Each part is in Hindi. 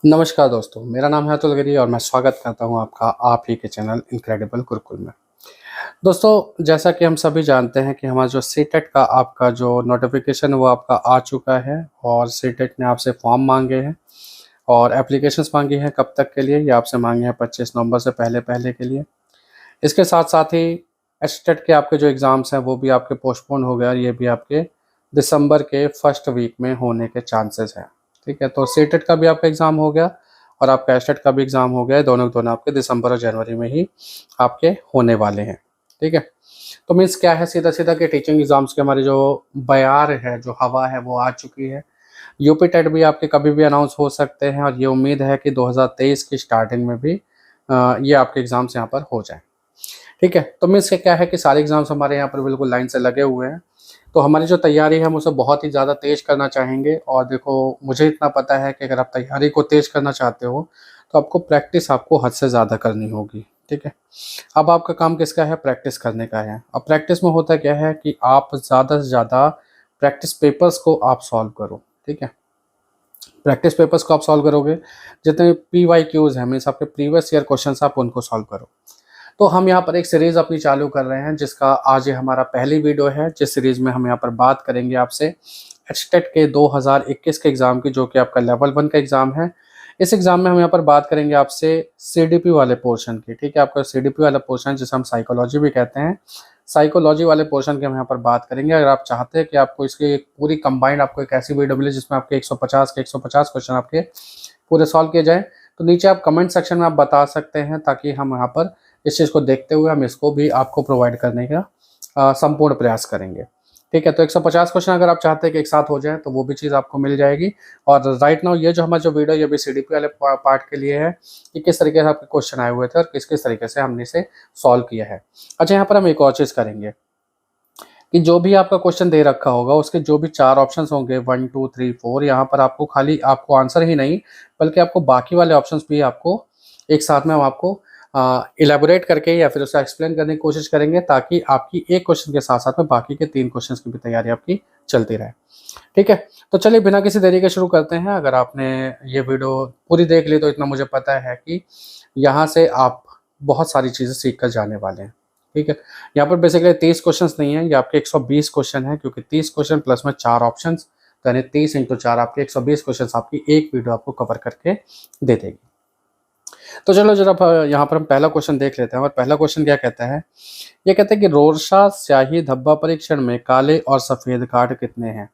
नमस्कार दोस्तों, मेरा नाम है अतुल गिरी और मैं स्वागत करता हूं आपका आप ही के चैनल इनक्रेडिबल गुरुकुल में। दोस्तों, जैसा कि हम सभी जानते हैं कि हमारा जो सीटेट का आपका जो नोटिफिकेशन वो आपका आ चुका है और सीटेट ने आपसे फॉर्म मांगे हैं और एप्लीकेशंस मांगी हैं। कब तक के लिए? ये आपसे मांगे हैं 25 नवंबर से पहले के लिए। इसके साथ-साथ ही एचटेट के आपके जो एग्ज़ाम्स हैं वो भी आपके पोस्टपोन हो गए और ये भी आपके दिसंबर के फर्स्ट वीक में होने के चांसेस हैं। ठीक है, तो सीटेट का भी आपका एग्ज़ाम हो गया और आपका एचटेट का भी एग्ज़ाम हो गया। दोनों के दोनों आपके दिसंबर और जनवरी में ही आपके होने वाले हैं। ठीक है, तो मीन्स क्या है, सीधा-सीधा कि टीचिंग एग्ज़ाम्स के हमारी जो बयार है, जो हवा है वो आ चुकी है। यूपी टेट भी आपके कभी भी अनाउंस हो सकते हैं और ये उम्मीद है कि 2023 की स्टार्टिंग में भी ये आपके एग्ज़ाम्स यहाँ पर हो जाएँ। ठीक है, तो मीन्स क्या है कि सारे एग्ज़ाम्स हमारे यहाँ पर बिल्कुल लाइन से लगे हुए हैं। तो हमारी जो तैयारी है हम उसे बहुत ही ज़्यादा तेज़ करना चाहेंगे और देखो, मुझे इतना पता है कि अगर आप तैयारी को तेज़ करना चाहते हो तो आपको प्रैक्टिस आपको हद से ज़्यादा करनी होगी। ठीक है, अब आपका काम किसका है? प्रैक्टिस करने का है। अब प्रैक्टिस में होता क्या है कि आप ज़्यादा से ज़्यादा प्रैक्टिस पेपर्स को आप सॉल्व करो। ठीक है, प्रैक्टिस पेपर्स को आप सॉल्व करोगे, जितने PYQs हैं मीन्स आपके प्रीवियस ईयर क्वेश्चंस आप उनको सॉल्व करो। तो हम यहाँ पर एक सीरीज़ अपनी चालू कर रहे हैं जिसका आज ये हमारा पहली वीडियो है, जिस सीरीज़ में हम यहाँ पर बात करेंगे आपसे एचटेट के 2021 के एग्ज़ाम की, जो कि आपका लेवल 1 का एग्ज़ाम है। इस एग्ज़ाम में हम यहाँ पर बात करेंगे आपसे सीडीपी वाले पोर्शन की। ठीक है, आपका सीडीपी वाला पोर्शन जिसे हम साइकोलॉजी भी कहते हैं, साइकोलॉजी वाले पोर्शन की हम यहाँ पर बात करेंगे। अगर आप चाहते हैं कि आपको इसकी पूरी कंबाइंड आपको एक ऐसी वीडियो मिले जिसमें आपके 150 के 150 क्वेश्चन आपके पूरे सॉल्व किए जाएँ, तो नीचे आप कमेंट सेक्शन में आप बता सकते हैं, ताकि हम यहाँ पर इस चीज़ को देखते हुए हम इसको भी आपको प्रोवाइड करने का संपूर्ण प्रयास करेंगे। ठीक है, तो 150 क्वेश्चन अगर आप चाहते हैं कि एक साथ हो जाए तो वो भी चीज़ आपको मिल जाएगी। और राइट नाउ ये जो हमारा जो वीडियो ये भी सीडीपी वाले पार्ट के लिए है कि किस तरीके से आपके क्वेश्चन आए हुए थे और किस किस तरीके से हमने इसे सॉल्व किया है। अच्छा, यहाँ पर हम एक और चीज़ करेंगे कि जो भी आपका क्वेश्चन दे रखा होगा उसके जो भी 4 ऑप्शंस होंगे 1, 2, 3, 4, यहाँ पर आपको खाली आपको आंसर ही नहीं बल्कि आपको बाकी वाले ऑप्शंस भी आपको एक साथ में हम आपको इलैबोरेट करके या फिर उसे एक्सप्लेन करने की कोशिश करेंगे, ताकि आपकी एक क्वेश्चन के साथ-साथ में बाकी के 3 क्वेश्चंस की भी तैयारी आपकी चलती रहे। ठीक है? तो चलिए बिना किसी देरी के शुरू करते हैं। अगर आपने ये वीडियो पूरी देख ली तो इतना मुझे पता है कि यहाँ से आप बहुत सारी चीज़ें सीख कर जाने वाले हैं। ठीक है? यहाँ पर बेसिकली 30 क्वेश्चंस नहीं है, ये आपके 120 क्वेश्चन हैं, क्योंकि 30 क्वेश्चन प्लस में 4 ऑप्शंस, तो यानी 30 × 4 आपके 120 क्वेश्चंस आपकी एक वीडियो आपको कवर करके दे देगी। तो चलो जरा यहाँ पर हम पहला क्वेश्चन देख लेते हैं और पहला क्वेश्चन क्या कहता है? ये कहता है कि रोरशाह स्याही धब्बा परीक्षण में काले और सफ़ेद कार्ड कितने हैं?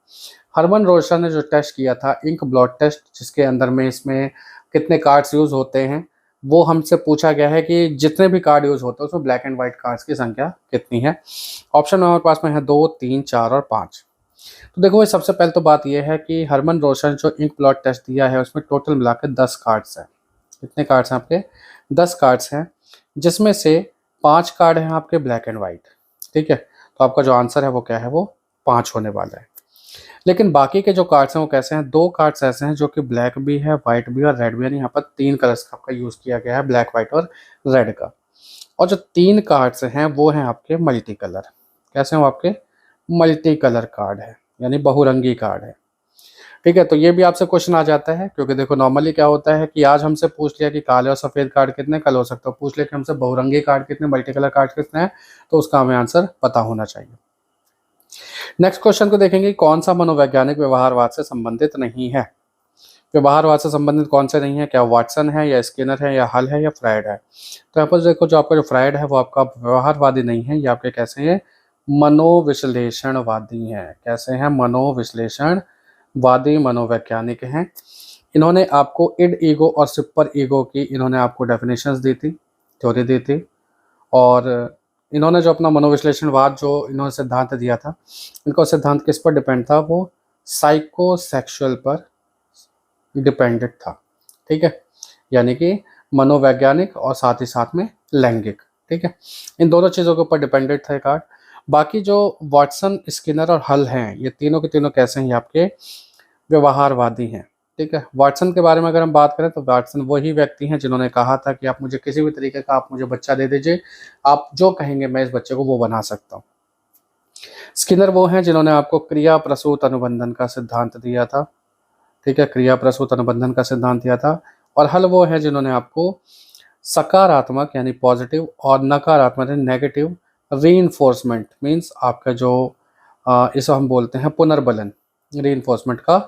हरमन रोरशाह ने जो टेस्ट किया था इंक ब्लॉट टेस्ट, जिसके अंदर में इसमें कितने कार्ड्स यूज़ होते हैं, वो हमसे पूछा गया है कि जितने भी कार्ड यूज़ होते हैं उसमें ब्लैक एंड व्हाइट कार्ड्स की संख्या कितनी है? ऑप्शन हमारे पास में है 2, 3, 4 और 5। तो देखो, ये सबसे पहले तो बात ये है कि हरमन रोशन जो इंक ब्लॉट टेस्ट दिया है उसमें टोटल मिला के 10 कार्ड्स हैं। कितने कार्ड्स हैं आपके? 10 कार्ड्स हैं, जिसमें से 5 कार्ड हैं आपके ब्लैक एंड वाइट। ठीक है, तो आपका जो आंसर है वो क्या है? वो 5 होने वाला है। लेकिन बाकी के जो कार्ड्स हैं वो कैसे हैं? 2 कार्ड्स ऐसे हैं जो कि ब्लैक भी है, वाइट भी और रेड भी है। यानी यहाँ पर 3 कलर्स का आपका यूज़ किया गया है, ब्लैक, वाइट और रेड का। और जो 3 कार्ड्स हैं वो हैं आपके मल्टी कलर। कैसे हैं वो आपके? मल्टी कलर कार्ड है, यानी बहुरंगी कार्ड है। ठीक है, तो ये भी आपसे क्वेश्चन आ जाता है, क्योंकि देखो नॉर्मली क्या होता है कि आज हमसे पूछ लिया कि काले और सफ़ेद कार्ड कितने, कल हो सकता है पूछ लिया कि हमसे बहुरंगी कार्ड कितने, मल्टी कलर कार्ड कितने हैं, तो उसका हमें आंसर पता होना चाहिए। नेक्स्ट क्वेश्चन को देखेंगे, कौन सा मनोवैज्ञानिक व्यवहारवाद से संबंधित नहीं है? व्यवहारवाद से संबंधित कौन से नहीं है? क्या वाटसन है या स्किनर है या हल है या फ्रायड है? तो यहाँ पर देखो, जो आपका जो फ्रायड है वो आपका व्यवहारवादी नहीं है, ये आपके कैसे हैं? मनोविश्लेषणवादी हैं। कैसे हैं? मनोविश्लेषणवादी मनोवैज्ञानिक हैं। इन्होंने आपको इड ईगो और सुपर ईगो की इन्होंने आपको डेफिनेशंस दी थी, थ्योरी दी थी। और इन्होंने जो अपना मनोविश्लेषणवाद जो इन्होंने सिद्धांत दिया था, इनका सिद्धांत किस पर डिपेंड था? वो साइकोसेक्सुअल पर डिपेंडेंट था। ठीक है, यानी कि मनोवैज्ञानिक और साथ ही साथ में लैंगिक। ठीक है, इन दोनों चीज़ों के ऊपर डिपेंडेंट था कार्ड। बाकी जो वाटसन, स्किनर और हल हैं, ये तीनों के तीनों कैसे हैं? ये आपके व्यवहारवादी हैं। ठीक है, वाटसन के बारे में अगर हम बात करें तो वाटसन वही व्यक्ति हैं जिन्होंने कहा था कि आप मुझे किसी भी तरीके का आप मुझे बच्चा दे दीजिए, आप जो कहेंगे मैं इस बच्चे को वो बना सकता हूँ। स्किनर वो हैं जिन्होंने आपको क्रिया प्रसूत अनुबंधन का सिद्धांत दिया था। ठीक है, क्रिया प्रसूत अनुबंधन का सिद्धांत दिया था। और हल वो हैं जिन्होंने आपको सकारात्मक यानी पॉजिटिव और नकारात्मक यानी नेगेटिव रीइंफोर्समेंट मीन्स आपका जो इसे हम बोलते हैं पुनर्बलन, रीइंफोर्समेंट का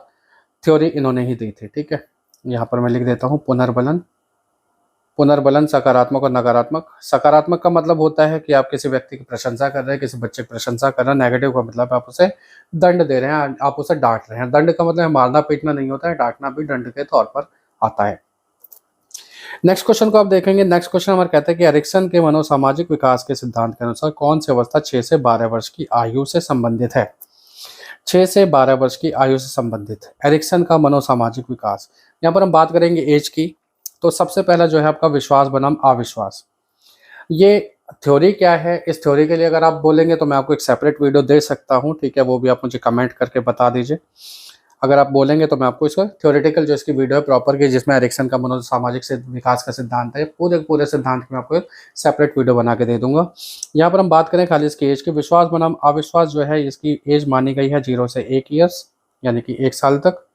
थ्योरी इन्होंने ही दी थी। ठीक है, यहाँ पर मैं लिख देता हूँ पुनर्बलन। पुनर्बलन सकारात्मक और नकारात्मक। सकारात्मक का मतलब होता है कि आप किसी व्यक्ति की प्रशंसा कर रहे हैं, किसी बच्चे की प्रशंसा कर रहे हैं। नेगेटिव का मतलब आप उसे दंड दे रहे हैं, आप उसे डांट रहे हैं। दंड का मतलब मारना पीटना नहीं होता है, डांटना भी दंड के तौर पर आता है। नेक्स्ट क्वेश्चन को आप देखेंगे। नेक्स्ट क्वेश्चन हमारे कहते हैं कि एरिक्सन के मनोसामाजिक विकास के सिद्धांत के अनुसार कौन सी अवस्था 6 से 12 वर्ष की आयु से संबंधित है? 6 से 12 वर्ष की आयु से संबंधित एरिक्सन का मनोसामाजिक विकास। यहाँ पर हम बात करेंगे एज की, तो सबसे पहला जो है आपका विश्वास बनाम अविश्वास। ये थ्योरी क्या है, इस थ्योरी के लिए अगर आप बोलेंगे तो मैं आपको एक सेपरेट वीडियो दे सकता हूँ। ठीक है, वो भी आप मुझे कमेंट करके बता दीजिए। अगर आप बोलेंगे तो मैं आपको इसका थ्योरेटिकल जो इसकी वीडियो है प्रॉपर की, जिसमें एरिक्सन का मनोसामाजिक से विकास का सिद्धांत है, पूरे सिद्धांत में आपको एक सेपरेट वीडियो बना के दे दूंगा। यहाँ पर हम बात करें खाली इसकी एज की। विश्वास बनाम अविश्वास जो है, इसकी एज मानी गई है 0 से 1 ईयर्स यानी कि 1 साल तक।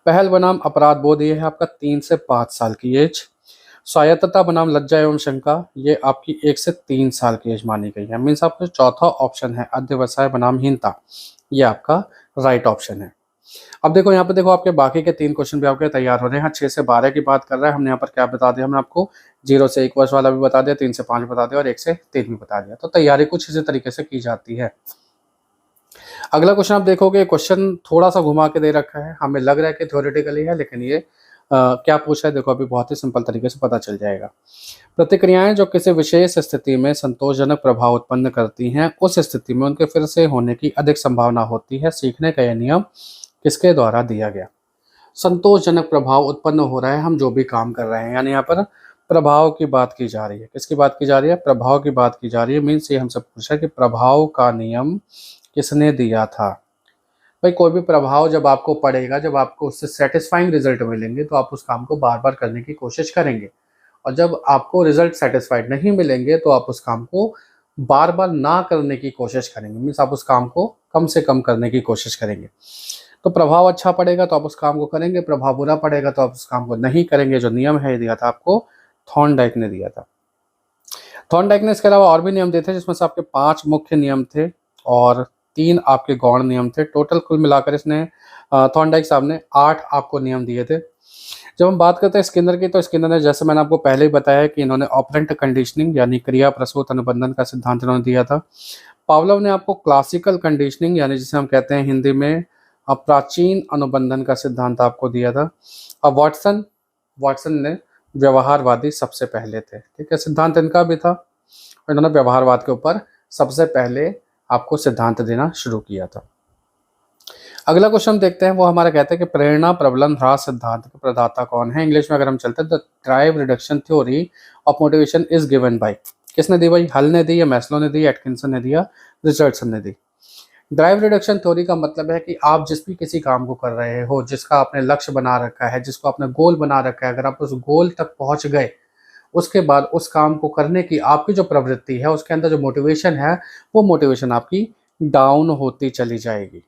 पहल बनाम अपराध बोध ये है आपका 3 से 5 साल की एज। स्वायत्तता बनाम लज्जा एवं शंका ये आपकी 1 से 3 साल की एज मानी गई है। मीन्स आपका चौथा ऑप्शन है अध्यवसाय बनाम हीनता, ये आपका राइट ऑप्शन है। अब देखो यहाँ पे, देखो आपके बाकी के 3 क्वेश्चन भी आपके तैयार हो रहे हैं। 6 से 12 की बात कर रहा है, हमने यहाँ पर क्या बता दिया, हमने आपको 0 से 1 वर्ष वाला भी बता दिया, 3 से 5 बता दिया और 1 से 3 भी बता दिया। तो तैयारी कुछ इसी तरीके से की जाती है। अगला क्वेश्चन आप देखोगे, क्वेश्चन थोड़ा सा घुमा के दे रखा है, हमें लग रहा है कि थ्योरेटिकली है, लेकिन ये क्या पूछा है देखो, अभी बहुत ही सिंपल तरीके से पता चल जाएगा। प्रतिक्रियाएं जो किसी विशेष स्थिति में संतोषजनक प्रभाव उत्पन्न करती हैं, उस स्थिति में उनके फिर से होने की अधिक संभावना होती है। सीखने का यह नियम किसके द्वारा दिया गया? संतोषजनक प्रभाव उत्पन्न हो रहा है, हम जो भी काम कर रहे हैं, यानी यहाँ पर प्रभाव की बात की जा रही है। किसकी बात की जा रही है? प्रभाव की बात की जा रही है। मीन्स ये हमसे पूछा कि प्रभाव का नियम किसने दिया था? भाई कोई भी प्रभाव जब आपको पड़ेगा, जब आपको उससे सेटिस्फाइंग रिजल्ट मिलेंगे तो आप उस काम को बार बार करने की कोशिश करेंगे, और जब आपको रिजल्ट सेटिस्फाइड नहीं मिलेंगे तो आप उस काम को बार बार ना करने की कोशिश करेंगे। मीन्स आप उस काम को कम से कम करने की कोशिश करेंगे। तो प्रभाव अच्छा पड़ेगा तो आप उस काम को करेंगे, प्रभाव बुरा पड़ेगा तो आप उस काम को नहीं करेंगे। जो नियम है ये दिया था आपको थॉर्नडाइक ने दिया था। थॉर्नडाइक ने इसके अलावा और भी नियम दिए थे, जिसमें से आपके 5 मुख्य नियम थे और 3 आपके गौण नियम थे। टोटल कुल मिलाकर इसने थॉर्नडाइक साहब ने 8 आपको नियम दिए थे। जब हम बात करते हैं स्किनर की, तो स्किनर ने, जैसे मैंने आपको पहले ही बताया कि इन्होंने ऑपरेंट कंडीशनिंग यानी क्रिया प्रसूत अनुबंधन का सिद्धांत इन्होंने दिया था। पावलोव ने आपको क्लासिकल कंडीशनिंग यानी जिसे हम कहते हैं हिंदी में प्राचीन अनुबंधन का सिद्धांत आपको दिया था। अब वाटसन ने व्यवहारवादी सबसे पहले थे। ठीक है, सिद्धांत इनका भी था, इन्होंने व्यवहारवाद के ऊपर सबसे पहले आपको सिद्धांत देना शुरू किया था। अगला क्वेश्चन देखते हैं, वो हमारा कहता है कि प्रेरणा प्रबलन ह्रास सिद्धांत के प्रदाता कौन है? इंग्लिश में अगर हम चलते हैं, the drive reduction theory of motivation is given by, किसने दी भाई? हल ने दी, या मैस्लो ने दी, एटकिंसन ने दिया, रिचर्डसन ने दी। ड्राइव रिडक्शन थ्योरी का मतलब है कि आप जिस भी किसी काम को कर रहे हो, जिसका आपने लक्ष्य बना रखा है, जिसको आपने गोल बना रखा है, अगर आप उस गोल तक पहुंच गए, उसके बाद उस काम को करने की आपकी जो प्रवृत्ति है, उसके अंदर जो मोटिवेशन है, वो मोटिवेशन आपकी डाउन होती चली जाएगी।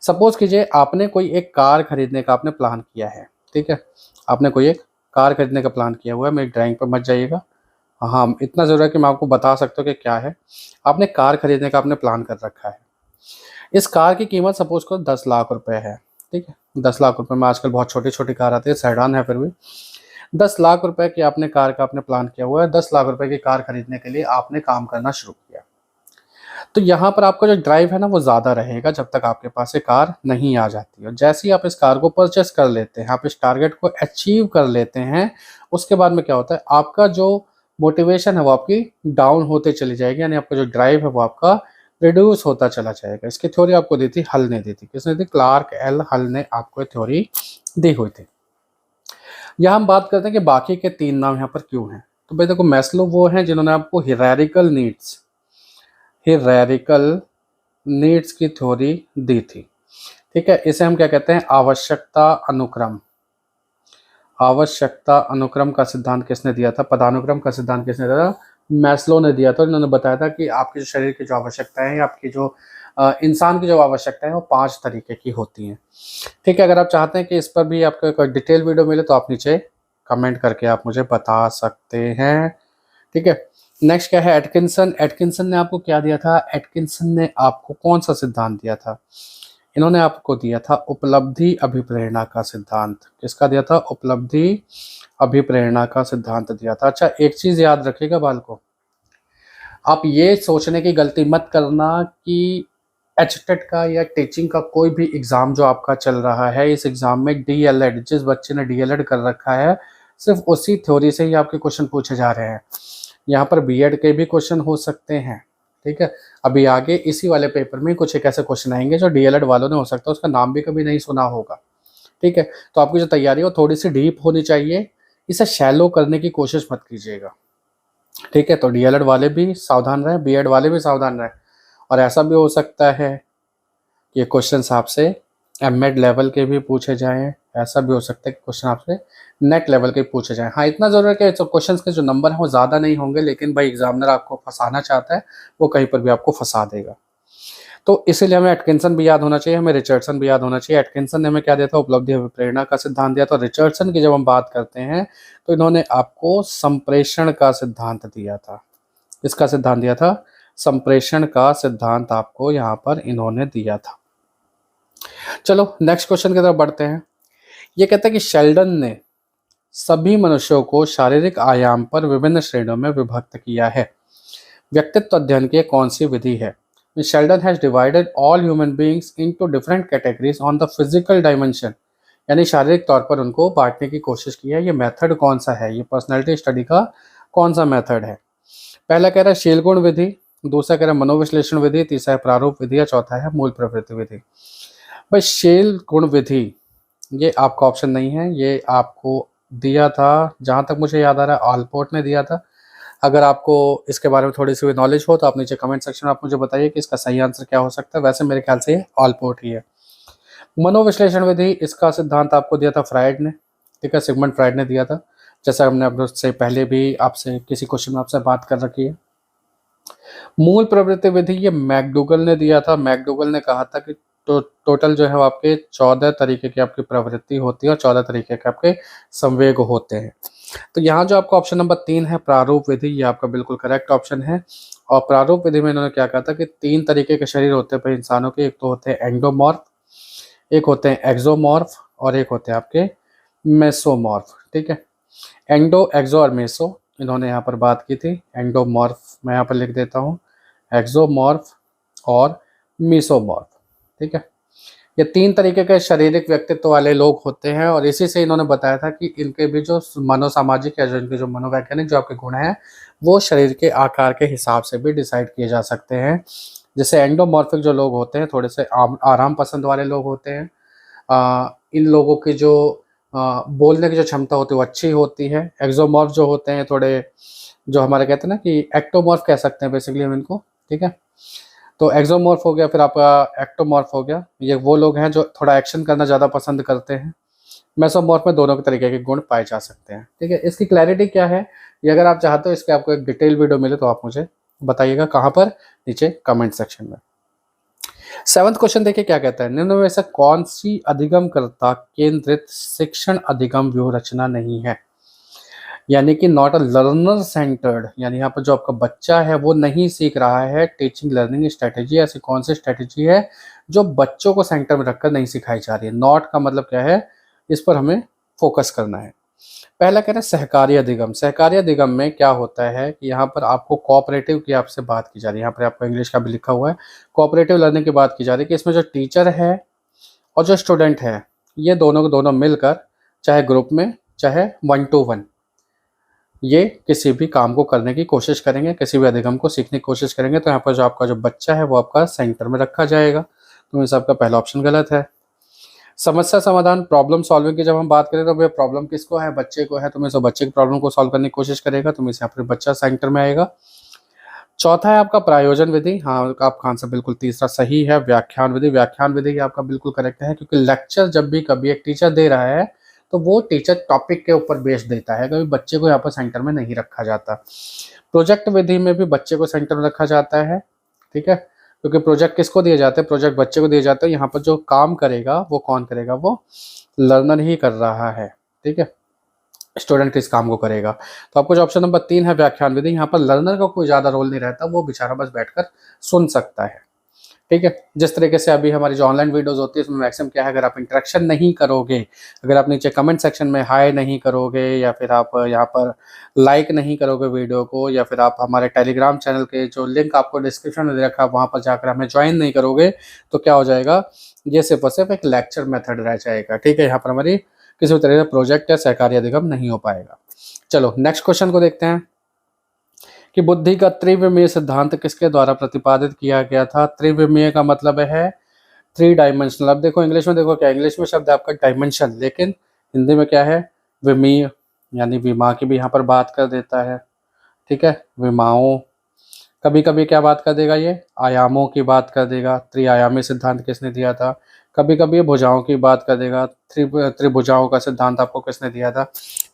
सपोज कीजिए आपने कोई एक कार खरीदने का आपने प्लान किया है। ठीक है, आपने कोई एक कार खरीदने का प्लान किया हुआ है, मेरी ड्राइंग पर मत जाइएगा। हाँ, इतना ज़रूर है कि मैं आपको बता सकता हूँ कि क्या है। आपने कार खरीदने का आपने प्लान कर रखा है। इस कार की कीमत सपोज करो 10 लाख रुपए है। ठीक है, 10 लाख रुपए में आजकल बहुत छोटी छोटी कार आती है, सेडान है, फिर भी 10 लाख रुपए की आपने कार का आपने प्लान किया हुआ है। 10 लाख रुपए की कार खरीदने के लिए आपने काम करना शुरू किया। तो यहाँ पर आपका जो ड्राइव है ना, वो ज़्यादा रहेगा जब तक आपके पास ये कार नहीं आ जाती। और जैसे ही आप इस कार को परचेस कर लेते हैं, आप इस टारगेट को अचीव कर लेते हैं, उसके बाद में क्या होता है, आपका जो मोटिवेशन है वो आपकी डाउन होते चली जाएगी, यानी आपका जो ड्राइव है वो आपका रिड्यूस होता चला जाएगा। इसकी थ्योरी आपको दी थी हल ने दी थी। किसने दी? क्लार्क एल हल ने आपको थ्योरी दी हुई थी। यहाँ हम बात करते हैं कि बाकी के 3 नाम यहाँ पर क्यों हैं। तो भाई देखो, मैस्लो वो हैं जिन्होंने आपको हिरारिकल नीड्स की थ्योरी दी थी। ठीक है, इसे हम क्या कहते हैं? आवश्यकता अनुक्रम का सिद्धांत किसने दिया था? पदानुक्रम का सिद्धांत किसने दिया था? मैस्लो ने दिया था। इन्होंने बताया था कि आपके जो शरीर की जो आवश्यकताएं हैं, आपकी जो इंसान की जो आवश्यकता है वो 5 तरीके की होती हैं। ठीक है, अगर आप चाहते हैं कि इस पर भी आपको कोई डिटेल वीडियो मिले तो आप नीचे कमेंट करके आप मुझे बता सकते हैं। ठीक है, नेक्स्ट क्या है, एटकिंसन। एटकिंसन ने आपको क्या दिया था? एटकिंसन ने आपको कौन सा सिद्धांत दिया था? इन्होंने आपको दिया था उपलब्धि अभिप्रेरणा का सिद्धांत। किसका दिया था? उपलब्धि अभिप्रेरणा का सिद्धांत दिया था। अच्छा, एक चीज याद रखिएगा बालको, आप ये सोचने की गलती मत करना कि एचटेट का या टीचिंग का कोई भी एग्जाम जो आपका चल रहा है, इस एग्जाम में डीएलएड, जिस बच्चे ने डीएलएड कर रखा है, सिर्फ उसी थ्योरी से ही आपके क्वेश्चन पूछे जा रहे हैं। यहाँ पर बीएड के भी क्वेश्चन हो सकते हैं। ठीक है, अभी आगे इसी वाले पेपर में कुछ एक ऐसे क्वेश्चन आएंगे जो डीएलएड वालों ने हो सकता है उसका नाम भी कभी नहीं सुना होगा। ठीक है, तो आपकी जो तैयारी है वो थोड़ी सी डीप होनी चाहिए, इसे शैलो करने की कोशिश मत कीजिएगा। ठीक है, तो डीएलएड वाले भी सावधान रहें, बीएड वाले भी सावधान रहें। और ऐसा भी हो सकता है कि ये क्वेश्चंस आपसे एमएड लेवल के भी पूछे जाएं, ऐसा भी हो सकता है कि क्वेश्चन आपसे नेट लेवल के पूछे जाएं। हाँ, इतना ज़रूर है कि क्वेश्चंस के जो नंबर हैं वो ज़्यादा नहीं होंगे, लेकिन भाई एग्जामिनर आपको फंसाना चाहता है, वो कहीं पर भी आपको फंसा देगा। तो इसीलिए हमें एटकिंसन भी याद होना चाहिए, हमें रिचर्डसन भी याद होना चाहिए। एटकिंसन ने हमें क्या दिया था? उपलब्धि अभिप्रेरणा का सिद्धांत दिया था। रिचर्डसन की जब हम बात करते हैं तो इन्होंने आपको संप्रेषण का सिद्धांत दिया था। इसका सिद्धांत दिया था, संप्रेषण का सिद्धांत आपको यहाँ पर इन्होंने दिया था। चलो नेक्स्ट क्वेश्चन की तरफ बढ़ते हैं। ये कहता है कि शेल्डन ने सभी मनुष्यों को शारीरिक आयाम पर विभिन्न श्रेणियों में विभक्त किया है। व्यक्तित्व अध्ययन की कौन सी विधि है? Sheldon has divided all human beings into different categories on the physical dimension, यानी शारीरिक तौर पर उनको बांटने की कोशिश की है। ये मेथड कौन सा है? ये पर्सनैलिटी स्टडी का कौन सा मेथड है? पहला कह रहा है शीलगुण विधि, दूसरा कह रहा है मनोविश्लेषण विधि, तीसरा है प्रारूप विधि, या चौथा है मूल प्रवृत्ति विधि। भाई शील गुण विधि ये आपका ऑप्शन नहीं है, ये आपको दिया था, जहाँ तक मुझे याद आ रहा है आलपोर्ट ने दिया था। अगर आपको इसके बारे में थोड़ी सी भी नॉलेज हो तो आप नीचे कमेंट सेक्शन में आप मुझे बताइए कि इसका सही आंसर क्या हो सकता है। वैसे मेरे ख्याल से ये आलपोर्ट ही है। मनोविश्लेषण विधि, इसका सिद्धांत आपको दिया था फ्राइड ने। ठीक है, सिगमंड फ्राइड ने दिया था, जैसा हमने अपने से पहले भी आपसे किसी क्वेश्चन में आपसे बात कर रखी है। मूल प्रवृत्ति विधि ये मैकडूगल ने दिया था। मैकडूगल ने कहा था कि टोटल जो है वो आपके 14 तरीके की आपकी प्रवृत्ति होती है और 14 तरीके के आपके संवेग होते हैं। तो यहाँ जो आपका ऑप्शन नंबर 3 है प्रारूप विधि, ये आपका बिल्कुल करेक्ट ऑप्शन है। और प्रारूप विधि में इन्होंने क्या कहा था कि 3 तरीके के शरीर होते हैं भाई इंसानों के, एक तो होते हैं एंडोमॉर्फ, एक होते हैं एक्सोमॉर्फ, और एक होते हैं आपके मेसोमॉर्फ। ठीक है, एंडो, एक्सो और मेसो इन्होंने यहाँ पर बात की थी। एंडोमॉर्फ मैं यहाँ पर लिख देता हूँ, एक्सोमॉर्फ और मेसोमॉर्फ। ठीक है, ये 3 तरीके के शारीरिक व्यक्तित्व वाले लोग होते हैं, और इसी से इन्होंने बताया था कि इनके भी जो मनोसामाजिक या जो इनके जो मनोवैज्ञानिक जो आपके गुण हैं वो शरीर के आकार के हिसाब से भी डिसाइड किए जा सकते हैं। जैसे एंडोमॉर्फिक जो लोग होते हैं थोड़े से आराम पसंद वाले लोग होते हैं। इन लोगों की जो बोलने की जो क्षमता होती है वो अच्छी होती है। एक्सोमॉर्फ जो होते हैं थोड़े, जो हमारे कहते हैं ना कि एक्टोमॉर्फ कह सकते हैं बेसिकली हम इनको। ठीक है, तो एक्सोमॉर्फ हो गया, फिर आपका एक्टोमॉर्फ हो गया, ये वो लोग हैं जो थोड़ा एक्शन करना ज़्यादा पसंद करते हैं। मेसोमॉर्फ में दोनों के तरीके के गुण पाए जा सकते हैं। ठीक है, इसकी क्लैरिटी क्या है, ये अगर आप चाहते हो इसके आपको एक डिटेल वीडियो मिले तो आप मुझे बताइएगा कहाँ पर, नीचे कमेंट सेक्शन में। 7वां क्वेश्चन देखिए क्या कहता है, निम्न में से कौन सी अधिगमकर्ता केंद्रित शिक्षण अधिगम व्यूह रचना नहीं है? यानी कि नॉट अ लर्नर सेंटर्ड, यानी यहाँ पर जो आपका बच्चा है वो नहीं सीख रहा है। टीचिंग लर्निंग स्ट्रेटेजी ऐसी कौन सी स्ट्रेटेजी है जो बच्चों को सेंटर में रखकर नहीं सिखाई जा रही है? नॉट का मतलब क्या है, इस पर हमें फोकस करना है। पहला कह रहे हैं सहकारी अधिगम। सहकारी अधिगम में क्या होता है कि यहाँ पर आपको कोऑपरेटिव की आपसे बात की जा रही है। यहाँ पर आपको इंग्लिश का भी लिखा हुआ है, कोऑपरेटिव लर्निंग की बात की जा रही है कि इसमें जो टीचर है और जो स्टूडेंट है ये दोनों को दोनों मिलकर, चाहे ग्रुप में चाहे 1 to 1, ये किसी भी काम को करने की कोशिश करेंगे, किसी भी अधिगम को सीखने की कोशिश करेंगे। तो यहाँ पर जो आपका जो बच्चा है वो आपका सेंटर में रखा जाएगा। तो इस आपका पहला ऑप्शन गलत है। समस्या समाधान, प्रॉब्लम सॉल्विंग की जब हम बात करें तो भैया प्रॉब्लम किसको है? बच्चे को है। तो मैं बच्चे की प्रॉब्लम को सॉल्व करने की कोशिश करेगा, तो यहाँ पर बच्चा सेंटर में आएगा। चौथा है आपका प्रायोजन विधि। हाँ, आपका आंसर बिल्कुल तीसरा सही है। व्याख्यान विधि, व्याख्यान विधि आपका बिल्कुल करेक्ट है, क्योंकि लेक्चर जब भी कभी एक टीचर दे रहा है तो वो टीचर टॉपिक के ऊपर बेस देता है, कभी बच्चे को यहाँ पर सेंटर में नहीं रखा जाता। प्रोजेक्ट विधि में भी बच्चे को सेंटर में रखा जाता है। ठीक है, क्योंकि प्रोजेक्ट किसको दिए जाते हैं, प्रोजेक्ट बच्चे को दिए जाते हैं। यहाँ पर जो काम करेगा वो कौन करेगा, वो लर्नर ही कर रहा है। ठीक है, स्टूडेंट किस काम को करेगा। तो आपको जो ऑप्शन नंबर 3 है व्याख्यान विधि, यहाँ पर लर्नर का कोई ज़्यादा रोल नहीं रहता, वो बेचारा बस बैठकर सुन सकता है। ठीक है, जिस तरीके से अभी हमारी जो ऑनलाइन वीडियोस होती है उसमें मैक्सिमम क्या है, अगर आप इंटरेक्शन नहीं करोगे, अगर आप नीचे कमेंट सेक्शन में हाई नहीं करोगे, या फिर आप यहाँ पर लाइक नहीं करोगे वीडियो को, या फिर आप हमारे टेलीग्राम चैनल के जो लिंक आपको डिस्क्रिप्शन में दे रखा है वहाँ पर जाकर हमें ज्वाइन नहीं करोगे, तो क्या हो जाएगा, ये सिर्फ और सिर्फ एक लेक्चर मेथड रह जाएगा। ठीक है, यहाँ पर हमारी किसी भी तरह का प्रोजेक्ट या सहकारी अधिगम नहीं हो पाएगा। चलो नेक्स्ट क्वेश्चन को देखते हैं कि बुद्धि का त्रिविमीय सिद्धांत किसके द्वारा प्रतिपादित किया गया था। त्रिविमीय का मतलब है 3 डायमेंशनल। अब देखो इंग्लिश में, देखो क्या इंग्लिश में शब्द है आपका डायमेंशन, लेकिन हिंदी में क्या है, विमीय, यानी विमा की भी यहाँ पर बात कर देता है। ठीक है, विमाओं, कभी कभी क्या बात कर देगा, ये आयामों की बात कर देगा। त्रिआयामी सिद्धांत किसने दिया था। कभी कभी ये भुजाओं की बात कर देगा, त्रिभुजाओं का सिद्धांत आपको किसने दिया था।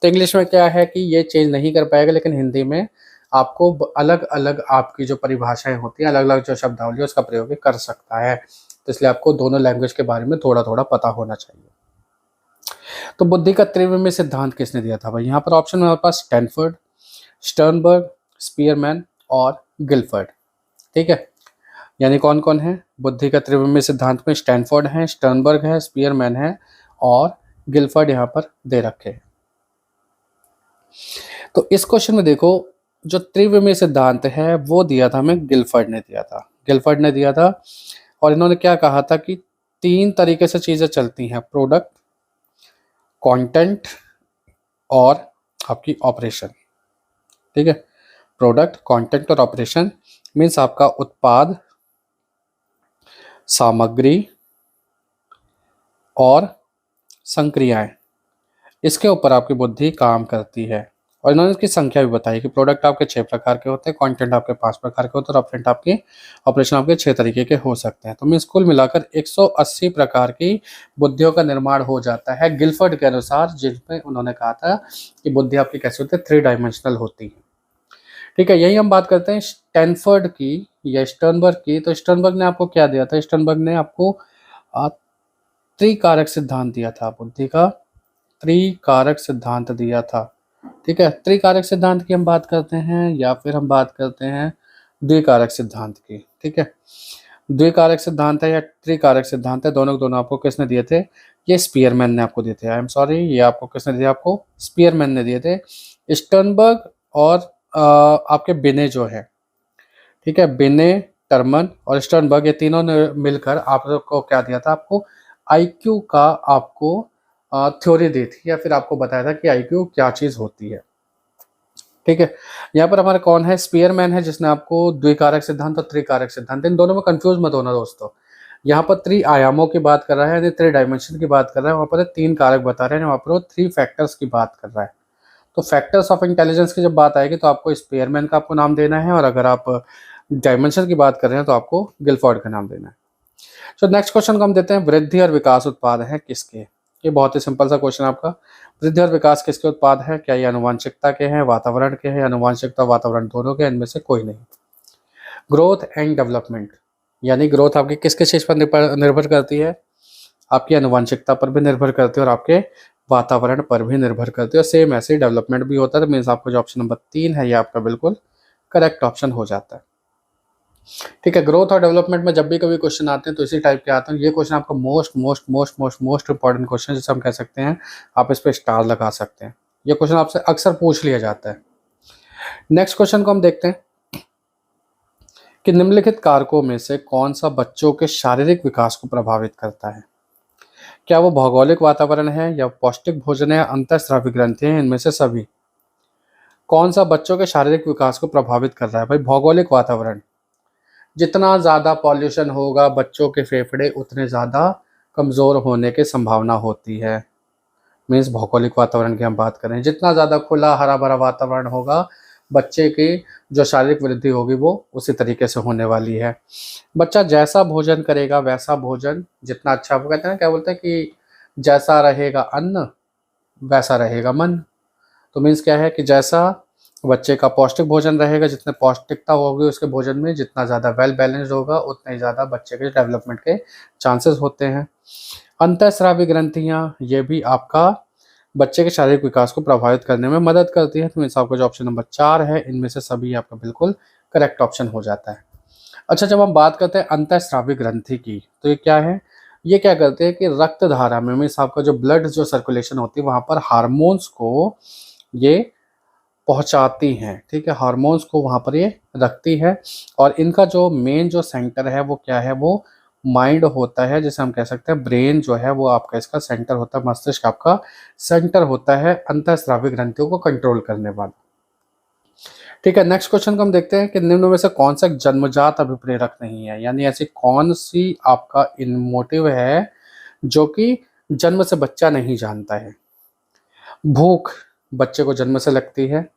तो इंग्लिश में क्या है कि ये चेंज नहीं कर पाएगा, लेकिन हिंदी में आपको अलग अलग आपकी जो परिभाषाएं होती हैं, अलग अलग जो शब्दावली है उसका प्रयोग कर सकता है। तो इसलिए आपको दोनों लैंग्वेज के बारे में थोड़ा थोड़ा पता होना चाहिए। तो बुद्धि का त्रिविमीय सिद्धांत किसने दिया था भाई, यहाँ पर ऑप्शन हमारे पास स्टैनफोर्ड, स्टर्नबर्ग, स्पीयरमैन और गिलफर्ड। ठीक है, यानी कौन कौन है बुद्धि का त्रिविमीय सिद्धांत में, स्टैनफोर्ड है, स्टर्नबर्ग है, स्पीयरमैन है और गिलफर्ड यहाँ पर दे रखे हैं। तो इस क्वेश्चन में देखो, जो त्रिविमीय सिद्धांत है वो दिया था हमें गिलफर्ड ने दिया था, गिलफर्ड ने दिया था। और इन्होंने क्या कहा था कि 3 तरीके से चीजें चलती हैं, प्रोडक्ट, कंटेंट और आपकी ऑपरेशन। ठीक है, प्रोडक्ट, कंटेंट और ऑपरेशन मीन्स आपका उत्पाद, सामग्री और संक्रियाएं, इसके ऊपर आपकी बुद्धि काम करती है। और इन्होंने इसकी संख्या भी बताई कि प्रोडक्ट आपके 6 प्रकार के होते हैं, कंटेंट आपके 5 प्रकार के होते हैं और ऑपरेशन आपके 6 तरीके के हो सकते हैं। तो मीन्स कुल मिलाकर 180 प्रकार की बुद्धियों का निर्माण हो जाता है गिलफर्ड के अनुसार, जिसमें उन्होंने कहा था कि बुद्धि आपकी कैसे होती है, 3 डायमेंशनल होती है। ठीक है, यही हम बात करते हैं स्टैनफोर्ड की या स्टर्नबर्ग की। तो स्टर्नबर्ग ने आपको क्या दिया था, स्टर्नबर्ग ने आपको त्रिकारक सिद्धांत दिया था, बुद्धि का त्रिकारक सिद्धांत दिया था। ठीक है, त्रिकारक सिद्धांत की हम बात करते हैं या फिर हम बात करते हैं द्विकारक सिद्धांत की। ठीक है, द्विकारक सिद्धांत है या त्रिकारक सिद्धांत है, दोनों दोनों आपको किसने दिए थे, ये स्पीयरमैन ने आपको दिए थे। आई एम सॉरी, ये आपको किसने दिया, आपको स्पीयरमैन ने दिए थे। स्टर्नबर्ग और आपके बिने जो है, ठीक है, बिने, टर्मन और स्टर्नबर्ग, ये तीनों ने मिलकर आपको क्या दिया था, आपको आईक्यू का आपको थ्योरी दी थी, या फिर आपको बताया था कि आईक्यू क्या चीज़ होती है। ठीक है, यहाँ पर हमारे कौन है, स्पीयरमैन है, जिसने आपको द्विकारक सिद्धांत और त्रिकारक सिद्धांत, इन दोनों में कंफ्यूज मत होना दोस्तों। यहाँ पर 3 आयामों की बात कर रहा है, यानी 3 डायमेंशन की बात कर रहा है, वहाँ पर 3 कारक बता रहे हैं, वहाँ पर वो 3 फैक्टर्स की बात कर रहा है। तो फैक्टर्स ऑफ इंटेलिजेंस की जब बात आएगी तो आपको स्पीयरमैन का आपको नाम देना है, और अगर आप डायमेंशन की बात कर रहे हैं तो आपको गिलफोर्ड का नाम देना है। तो नेक्स्ट क्वेश्चन को हम देते हैं, वृद्धि और विकास उत्पाद है किसके। ये बहुत ही सिंपल सा क्वेश्चन आपका, वृद्धि और विकास किसके उत्पाद है, क्या ये आनुवांशिकता के हैं, वातावरण के हैं, आनुवांशिकता वातावरण दोनों के, इनमें से कोई नहीं। ग्रोथ एंड डेवलपमेंट, यानी ग्रोथ आपकी किस किस चीज़ पर निर्भर करती है, आपकी आनुवांशिकता पर भी निर्भर करती है और आपके वातावरण पर भी निर्भर करती है। और सेम ऐसे डेवलपमेंट भी होता है। तो मीन्स आपको जो ऑप्शन नंबर 3 है ये आपका बिल्कुल करेक्ट ऑप्शन हो जाता है। ठीक है, ग्रोथ और डेवलपमेंट में जब भी कभी क्वेश्चन आते हैं तो इसी टाइप के आते हैं। ये क्वेश्चन आपका मोस्ट इंपॉर्टेंट क्वेश्चन जिसे हम कह सकते हैं, आप इस पर स्टार लगा सकते हैं। ये क्वेश्चन आपसे अक्सर पूछ लिया जाता है। नेक्स्ट क्वेश्चन को हम देखते हैं कि निम्नलिखित कारकों में से कौन सा बच्चों के शारीरिक विकास को प्रभावित करता है। क्या वो भौगोलिक वातावरण है, या पौष्टिक भोजन है, अंतःस्रावी ग्रंथि हैं, इनमें से सभी। कौन सा बच्चों के शारीरिक विकास को प्रभावित कर रहा है भाई, भौगोलिक वातावरण। जितना ज़्यादा पॉल्यूशन होगा बच्चों के फेफड़े उतने ज़्यादा कमज़ोर होने की संभावना होती है। मीन्स भौगोलिक वातावरण की हम बात करें, जितना ज़्यादा खुला हरा भरा वातावरण होगा बच्चे की जो शारीरिक वृद्धि होगी वो उसी तरीके से होने वाली है। बच्चा जैसा भोजन करेगा वैसा भोजन, जितना अच्छा, वो कहते हैं ना, क्या बोलते हैं कि जैसा रहेगा अन्न वैसा रहेगा मन। तो मीन्स क्या है कि जैसा बच्चे का पौष्टिक भोजन रहेगा, जितने पौष्टिकता होगी उसके भोजन में, जितना ज़्यादा वेल बैलेंस्ड होगा उतना ही ज़्यादा बच्चे के डेवलपमेंट के चांसेस होते हैं। अंतःस्रावी ग्रंथियाँ, ये भी आपका बच्चे के शारीरिक विकास को प्रभावित करने में मदद करती है। तो इस आपका जो ऑप्शन नंबर 4 है, इनमें से सभी आपका बिल्कुल करेक्ट ऑप्शन हो जाता है। अच्छा, जब हम बात करते हैं अंतःस्रावी ग्रंथि की, तो ये क्या है? ये क्या करते हैं कि रक्त धारा में मीन्स आपका जो ब्लड जो सर्कुलेशन होती है वहाँ पर हार्मोन्स को ये पहुँचाती हैं, ठीक है? हार्मोन्स को वहाँ पर ये रखती है, और इनका जो मेन जो सेंटर है वो क्या है? वो माइंड होता है, जिसे हम कह सकते हैं ब्रेन जो है वो आपका इसका सेंटर होता है, मस्तिष्क आपका सेंटर होता है अंतःस्रावी ग्रंथियों को कंट्रोल करने वाला। ठीक है, नेक्स्ट क्वेश्चन को हम देखते हैं कि निम्न में से कौन सा जन्मजात अभिप्रेरक नहीं है, यानी ऐसी कौन सी आपका इन मोटिव है जो कि जन्म से बच्चा नहीं जानता है। भूख बच्चे को जन्म से लगती है,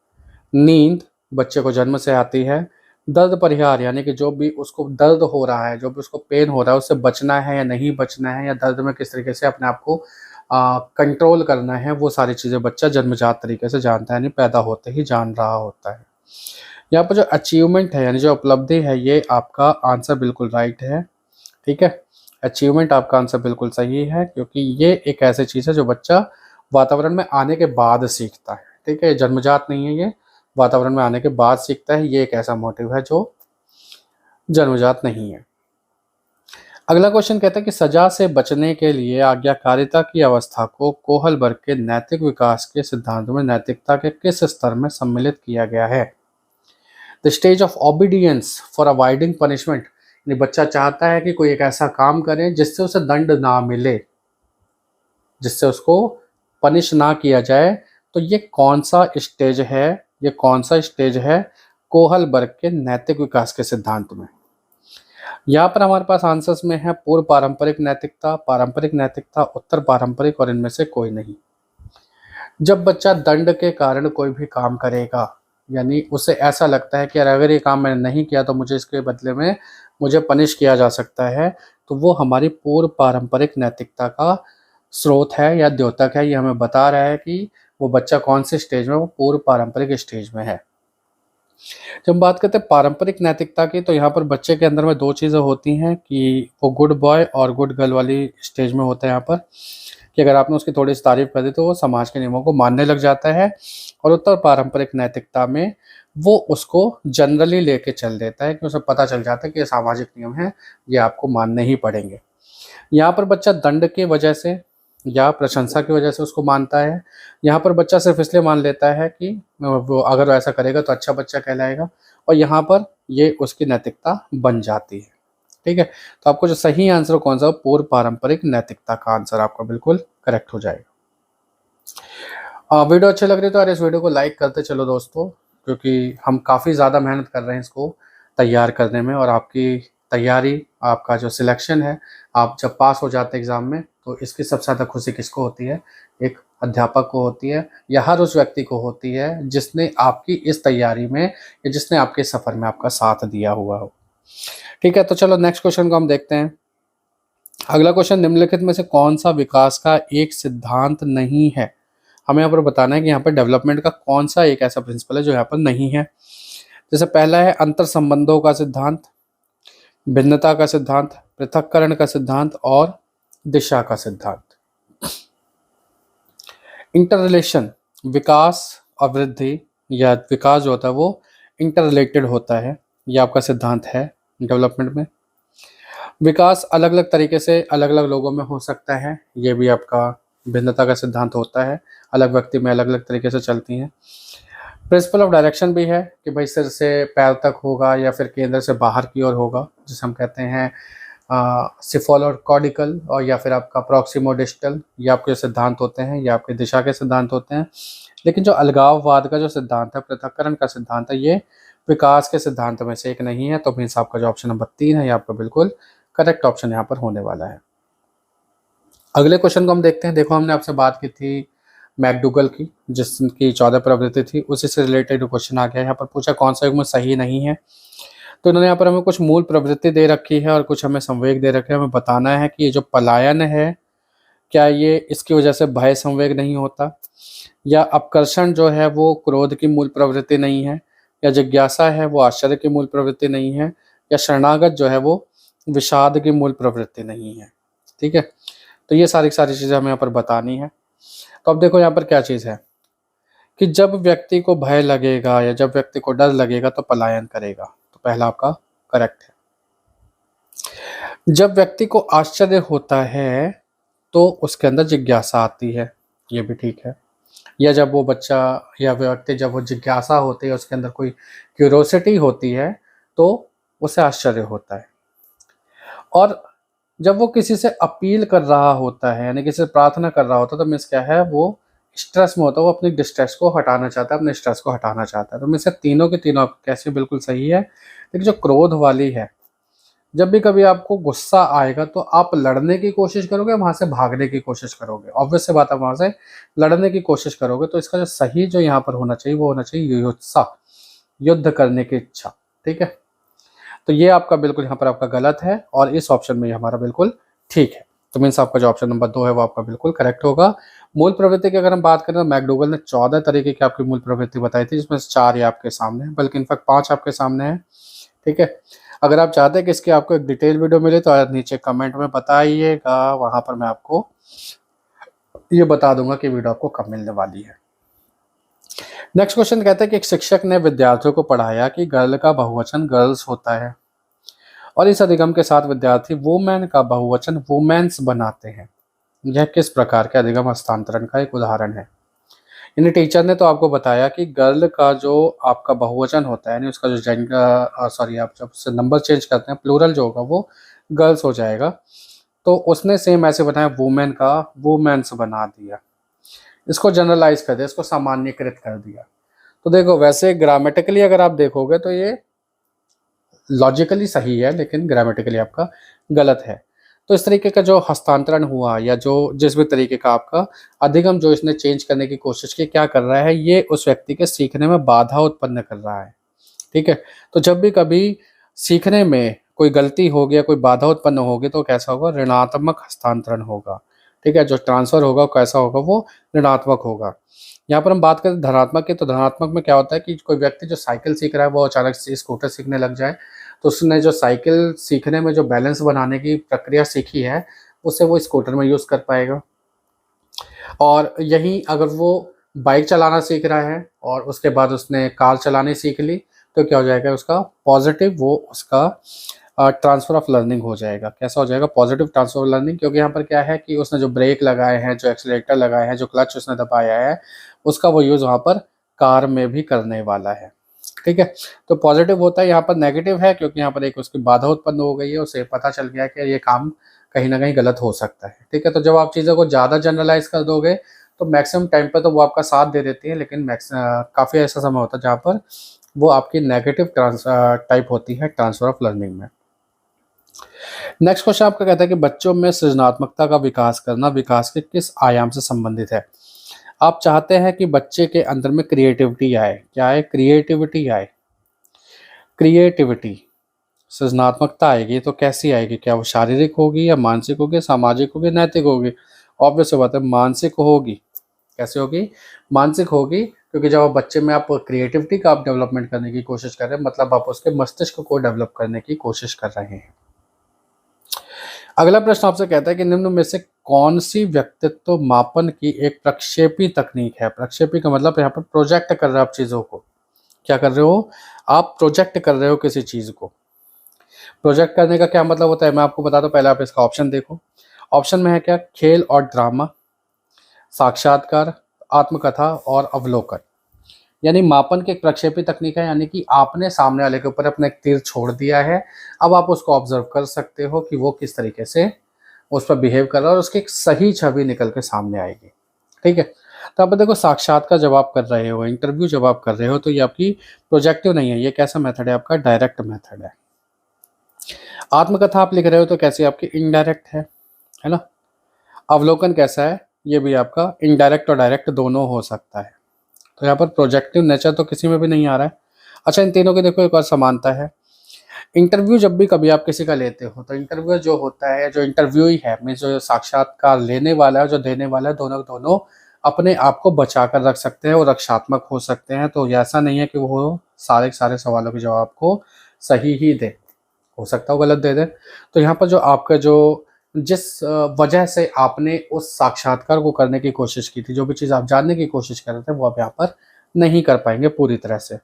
नींद बच्चे को जन्म से आती है, दर्द परिहार यानी कि जो भी उसको दर्द हो रहा है, जो भी उसको पेन हो रहा है, उससे बचना है या नहीं बचना है, या दर्द में किस तरीके से अपने आप को कंट्रोल करना है, वो सारी चीज़ें बच्चा जन्मजात तरीके से जानता है, यानी पैदा होते ही जान रहा होता है। यहाँ पर जो अचीवमेंट है यानी जो उपलब्धि है, ये आपका आंसर बिल्कुल राइट है। ठीक है, अचीवमेंट आपका आंसर बिल्कुल सही है, क्योंकि ये एक ऐसी चीज़ है जो बच्चा वातावरण में आने के बाद सीखता है। ठीक है, जन्मजात नहीं है, ये वातावरण में आने के बाद सीखता है। ये एक ऐसा मोटिव है जो जन्मजात नहीं है। अगला क्वेश्चन कहता है कि सजा से बचने के लिए आज्ञाकारिता की अवस्था को कोहलबर्ग के नैतिक विकास के सिद्धांत में नैतिकता के किस स्तर में सम्मिलित किया गया है? The stage of obedience for avoiding punishment, यानी बच्चा चाहता है कि कोई एक ऐसा काम करे जिससे उसे दंड ना मिले, जिससे उसको पनिश ना किया जाए। तो ये कौन सा स्टेज है? ये कौन सा स्टेज है कोहलबर्ग के नैतिक विकास के सिद्धांत में? यहाँ पर हमारे पास आंसर्स में है पूर्व पारंपरिक नैतिकता, उत्तर पारंपरिक, और इनमें से कोई नहीं। जब बच्चा दंड के कारण कोई भी काम करेगा, यानी उसे ऐसा लगता है कि यार अगर ये काम मैंने नहीं किया तो मुझे इसके बदले में मुझे पनिश किया जा सकता है, तो वो हमारी पूर्व पारंपरिक नैतिकता का स्रोत है या द्योतक है। ये हमें बता रहा है कि वो बच्चा कौन से स्टेज में, वो पूर्व पारंपरिक स्टेज में है। जब हम बात करते हैं पारंपरिक नैतिकता की, तो यहाँ पर बच्चे के अंदर में दो चीज़ें होती हैं कि वो गुड बॉय और गुड गर्ल वाली स्टेज में होता है यहाँ पर, कि अगर आपने उसकी थोड़ी सी तारीफ कर दी तो वो समाज के नियमों को मानने लग जाता है, और उत्तर पारंपरिक नैतिकता में वो उसको जनरली लेके चल देता है कि उसे पता चल जाता है कि ये सामाजिक नियम है, ये आपको मानने ही पड़ेंगे। यहाँ पर बच्चा दंड की वजह से या प्रशंसा की वजह से उसको मानता है। यहाँ पर बच्चा सिर्फ इसलिए मान लेता है कि वो अगर ऐसा करेगा तो अच्छा बच्चा कहलाएगा, और यहाँ पर ये उसकी नैतिकता बन जाती है। ठीक है, तो आपको जो सही आंसर कौन सा, पूर्व पारंपरिक नैतिकता का आंसर आपका बिल्कुल करेक्ट हो जाएगा। वीडियो अच्छी लग रही है तो यार इस वीडियो को लाइक करते चलो दोस्तों, क्योंकि हम काफ़ी ज़्यादा मेहनत कर रहे हैं इसको तैयार करने में, और आपकी तैयारी, आपका जो सिलेक्शन है, आप जब पास हो जाते हैं एग्ज़ाम में, तो इसकी सबसे ज़्यादा खुशी किसको होती है? एक अध्यापक को होती है, या हर उस व्यक्ति को होती है जिसने आपकी इस तैयारी में या जिसने आपके सफ़र में आपका साथ दिया हुआ हो। ठीक है, तो चलो नेक्स्ट क्वेश्चन को हम देखते हैं। अगला क्वेश्चन, निम्नलिखित में से कौन सा विकास का एक सिद्धांत नहीं है? हमें यहाँ पर बताना है कि यहाँ पर डेवलपमेंट का कौन सा एक ऐसा प्रिंसिपल है जो यहाँ पर नहीं है। जैसे पहला है अंतर संबंधों का सिद्धांत, भिन्नता का सिद्धांत, पृथक्करण का सिद्धांत, और दिशा का सिद्धांत। इंटर रिलेशन, विकास और वृद्धि या विकास जो होता है वो इंटर रिलेटेड होता है, ये आपका सिद्धांत है डेवलपमेंट में। विकास अलग अलग तरीके से अलग अलग लोगों में हो सकता है, ये भी आपका भिन्नता का सिद्धांत होता है, अलग व्यक्ति में अलग अलग तरीके से चलती हैं। प्रिंसिपल ऑफ डायरेक्शन भी है कि भाई सिर से पैर तक होगा या फिर केंद्र से बाहर की ओर होगा, जिसे हम कहते हैं सिफोलोकॉर्डिकल, और या फिर आपका प्रॉक्सिमोडिस्टल। ये आपके सिद्धांत होते हैं, ये आपके दिशा के सिद्धांत होते हैं। लेकिन जो अलगाववाद का जो सिद्धांत है, पृथक्करण का सिद्धांत है, ये विकास के सिद्धांत में से एक नहीं है। तो मीन्स आपका जो ऑप्शन नंबर 3 है, ये आपका बिल्कुल करेक्ट ऑप्शन यहाँ पर होने वाला है। अगले क्वेश्चन को हम देखते हैं। देखो, हमने आपसे बात की थी मैकडूगल की, जिसकी 14 प्रवृत्ति थी, उसी से रिलेटेड क्वेश्चन आ गया। यहाँ पर पूछा कौन सा युग्म सही नहीं है। तो इन्होंने यहाँ पर हमें कुछ मूल प्रवृत्ति दे रखी है और कुछ हमें संवेग दे रखे हैं। हमें बताना है कि ये जो पलायन है, क्या ये इसकी वजह से भय संवेग नहीं होता? या अपकर्षण जो है वो क्रोध की मूल प्रवृत्ति नहीं है, या जिज्ञासा है वो आश्चर्य की मूल प्रवृत्ति नहीं है, या शरणागत जो है वो विषाद की मूल प्रवृत्ति नहीं है। ठीक है, तो ये सारी सारी चीज़ें हमें यहाँ पर बतानी है। तो अब देखो यहाँ पर क्या चीज़ है कि जब व्यक्ति को भय लगेगा या जब व्यक्ति को डर लगेगा तो पलायन करेगा, तो पहला आपका करेक्ट है। जब व्यक्ति को आश्चर्य होता है तो उसके अंदर जिज्ञासा आती है, ये भी ठीक है। या जब वो बच्चा या व्यक्ति जब वो जिज्ञासा होती है, उसके अंदर कोई क्यूरोसिटी होती है, तो उसे आश्चर्य होता है। और जब वो किसी से अपील कर रहा होता है, यानी किसी से प्रार्थना कर रहा होता है, तो मीन्स क्या है, वो स्ट्रेस में होता है, वो अपनी डिस्ट्रेस को हटाना चाहता है, अपने स्ट्रेस को हटाना चाहता है। तो मीन्स तीनों के तीनों कैसे बिल्कुल सही है। लेकिन जो क्रोध वाली है, जब भी कभी आपको गुस्सा आएगा तो आप लड़ने की कोशिश करोगे, वहां से भागने की कोशिश करोगे, ऑब्वियस से बात है, वहां से लड़ने की कोशिश करोगे। तो इसका जो सही जो यहाँ पर होना चाहिए वो होना चाहिए युत्सा, युद्ध करने की इच्छा। ठीक है, तो ये आपका बिल्कुल यहाँ पर आपका गलत है और इस ऑप्शन में ये हमारा बिल्कुल ठीक है। तो मीन्स आपका जो ऑप्शन नंबर 2 है वो आपका बिल्कुल करेक्ट होगा। मूल प्रवृत्ति की अगर हम बात करें तो मैकडोगल ने 14 तरीके की आपकी मूल प्रवृत्ति बताई थी, जिसमें से 4 ये आपके सामने है, बल्कि इनफैक्ट 5 आपके सामने है। ठीक है, अगर आप चाहते हैं कि इसकी आपको एक डिटेल वीडियो मिले तो आप नीचे कमेंट में बताइएगा, वहां पर मैं आपको ये बता दूंगा कि वीडियो आपको कब मिलने वाली है। नेक्स्ट क्वेश्चन कहता है कि एक शिक्षक ने विद्यार्थियों को पढ़ाया कि गर्ल का बहुवचन गर्ल्स होता है, और इस अधिगम के साथ विद्यार्थी वुमेन का बहुवचन वुमेन्स बनाते हैं। यह किस प्रकार के अधिगम हस्तांतरण का एक उदाहरण है। यानी टीचर ने तो आपको बताया कि गर्ल का जो आपका बहुवचन होता है, यानी उसका जो जेंडर सॉरी आप जब उससे नंबर चेंज करते हैं, प्लूरल जो होगा वो गर्ल्स हो जाएगा। तो उसने सेम ऐसे बनाया, वुमेन का वुमेन्स बना दिया, इसको जनरलाइज कर दिया, इसको सामान्यकृत कर दिया। तो देखो वैसे ग्रामेटिकली अगर आप देखोगे तो ये लॉजिकली सही है, लेकिन ग्रामेटिकली आपका गलत है। तो इस तरीके का जो हस्तांतरण हुआ या जो जिस भी तरीके का आपका अधिगम जो इसने चेंज करने की कोशिश की, क्या कर रहा है, ये उस व्यक्ति के सीखने में बाधा उत्पन्न कर रहा है। ठीक है, तो जब भी कभी सीखने में कोई गलती होगी या कोई बाधा उत्पन्न होगी तो कैसा होगा, ऋणात्मक हस्तांतरण होगा। ठीक है, जो ट्रांसफर होगा वो कैसा होगा, वो ऋणात्मक होगा। यहाँ पर हम बात करें धनात्मक की, तो धनात्मक में क्या होता है कि कोई व्यक्ति जो साइकिल सीख रहा है वो अचानक से स्कूटर सीखने लग जाए, तो उसने जो साइकिल सीखने में जो बैलेंस बनाने की प्रक्रिया सीखी है उसे वो स्कूटर में यूज़ कर पाएगा। और यही अगर वो बाइक चलाना सीख रहा है और उसके बाद उसने कार चलानी सीख ली, तो क्या हो जाएगा, उसका पॉजिटिव वो उसका ट्रांसफ़र ऑफ लर्निंग हो जाएगा। कैसा हो जाएगा, पॉजिटिव ट्रांसफ़र ऑफ लर्निंग, क्योंकि यहाँ पर क्या है कि उसने जो ब्रेक लगाए हैं, जो एक्सीलरेटर लगाए हैं, जो क्लच उसने दबाया है, उसका वो यूज़ वहाँ पर कार में भी करने वाला है। ठीक है, तो पॉजिटिव होता है, यहाँ पर नेगेटिव है क्योंकि यहाँ पर एक उसकी बाधा उत्पन्न हो गई है, उसे पता चल गया कि ये काम कहीं ना कहीं गलत हो सकता है। ठीक है, तो जब आप चीज़ों को ज़्यादा जनरलाइज कर दोगे तो मैक्सिमम टाइम पर तो वो आपका साथ दे देती है, लेकिन काफ़ी ऐसा समय होता है जहाँ पर वो आपकी नेगेटिव टाइप होती है ट्रांसफर ऑफ लर्निंग में। नेक्स्ट क्वेश्चन आपका कहता है कि बच्चों में सृजनात्मकता का विकास करना विकास के किस आयाम से संबंधित है। आप चाहते हैं कि बच्चे के अंदर में क्रिएटिविटी आए, क्या आए, क्रिएटिविटी आए। क्रिएटिविटी, सृजनात्मकता आएगी तो कैसी आएगी, क्या वो शारीरिक होगी या मानसिक होगी, सामाजिक होगी, नैतिक होगी। ऑब्वियस बात है मानसिक होगी। कैसे होगी, मानसिक होगी, क्योंकि जब आप बच्चे में आप क्रिएटिविटी का आप डेवलपमेंट करने की कोशिश कर रहे हैं, मतलब आप उसके मस्तिष्क को डेवलप करने की कोशिश कर रहे हैं। अगला प्रश्न आपसे कहता है कि निम्न में से कौन सी व्यक्तित्व मापन की एक प्रक्षेपी तकनीक है। प्रक्षेपी का मतलब यहाँ पर प्रोजेक्ट कर रहे हो आप चीज़ों को, क्या कर रहे हो, आप प्रोजेक्ट कर रहे हो किसी चीज़ को। प्रोजेक्ट करने का क्या मतलब होता है, मैं आपको बता दूं, पहले आप इसका ऑप्शन देखो। ऑप्शन में है क्या, खेल और ड्रामा, साक्षात्कार, आत्मकथा और अवलोकन। यानी मापन की एक प्रक्षेपी तकनीक है, यानी कि आपने सामने वाले के ऊपर अपना एक तीर छोड़ दिया है, अब आप उसको ऑब्जर्व कर सकते हो कि वो किस तरीके से उस पर बिहेव कर रहा है और उसकी एक सही छवि निकल के सामने आएगी। ठीक है, तो आप देखो साक्षात्कार जब आप कर रहे हो, इंटरव्यू जब आप कर रहे हो, तो ये आपकी प्रोजेक्टिव नहीं है, ये कैसा मेथड है, आपका डायरेक्ट मेथड है। आत्मकथा आप लिख रहे हो तो कैसी आपकी इनडायरेक्ट है ना। अवलोकन कैसा है, ये भी आपका इनडायरेक्ट और डायरेक्ट दोनों हो सकता है। तो यहाँ पर प्रोजेक्टिव नेचर तो किसी में भी नहीं आ रहा है। अच्छा, इन तीनों की देखो एक और समानता है। इंटरव्यू जब भी कभी आप किसी का लेते हो तो इंटरव्यू जो होता है, जो इंटरव्यू ही है मीन्स जो साक्षात्कार लेने वाला है जो देने वाला है, दोनों दोनों अपने आप को बचा कर रख सकते हैं और रक्षात्मक हो सकते हैं। तो ऐसा नहीं है कि वो सारे के सारे सवालों के जवाब को सही ही दे, हो सकता है वो गलत दे दे। तो यहाँ पर जो आपका जो जिस वजह से आपने उस साक्षात्कार को करने की कोशिश की थी, जो भी चीज़ आप जानने की कोशिश कर रहे थे, वो आप यहाँ पर नहीं कर पाएंगे पूरी तरह से।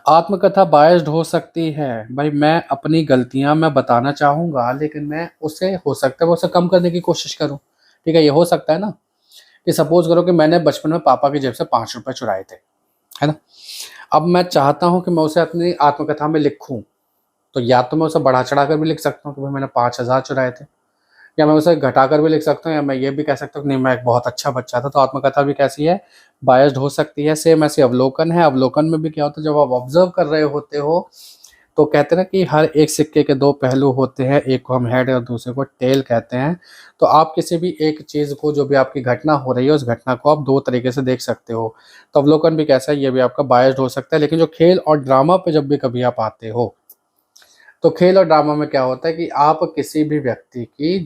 आत्मकथा बायस्ड हो सकती है। भाई मैं अपनी गलतियां मैं बताना चाहूंगा, लेकिन मैं उसे हो सकता है वो उसे कम करने की कोशिश करूं। ठीक है, ये हो सकता है ना कि सपोज करो कि मैंने बचपन में पापा की जेब से 5 रुपए चुराए थे, है ना। अब मैं चाहता हूं कि मैं उसे अपनी आत्मकथा में लिखूं, तो या तो मैं उसे बढ़ा चढ़ा कर भी लिख सकता हूँ कि भाई मैंने 5,000 चुराए थे, या मैं उसे घटा कर भी लिख सकता हूँ, या मैं ये भी कह सकता हूँ कि नहीं मैं एक बहुत अच्छा बच्चा था। तो आत्मकथा भी कैसी है, बायस्ड हो सकती है। सेम ऐसे अवलोकन है, अवलोकन में भी क्या होता है, जब आप ऑब्जर्व कर रहे होते हो तो कहते हैं ना कि हर एक सिक्के के दो पहलू होते हैं, एक को हम हेड और दूसरे को टेल कहते हैं। तो आप किसी भी एक चीज़ को, जो भी आपकी घटना हो रही है, उस घटना को आप दो तरीके से देख सकते हो। तो अवलोकन भी कैसा है, ये भी आपका बायस्ड हो सकता है। लेकिन जो खेल और ड्रामा पे जब भी कभी आप आते हो, तो खेल और ड्रामा में क्या होता है कि आप किसी भी व्यक्ति की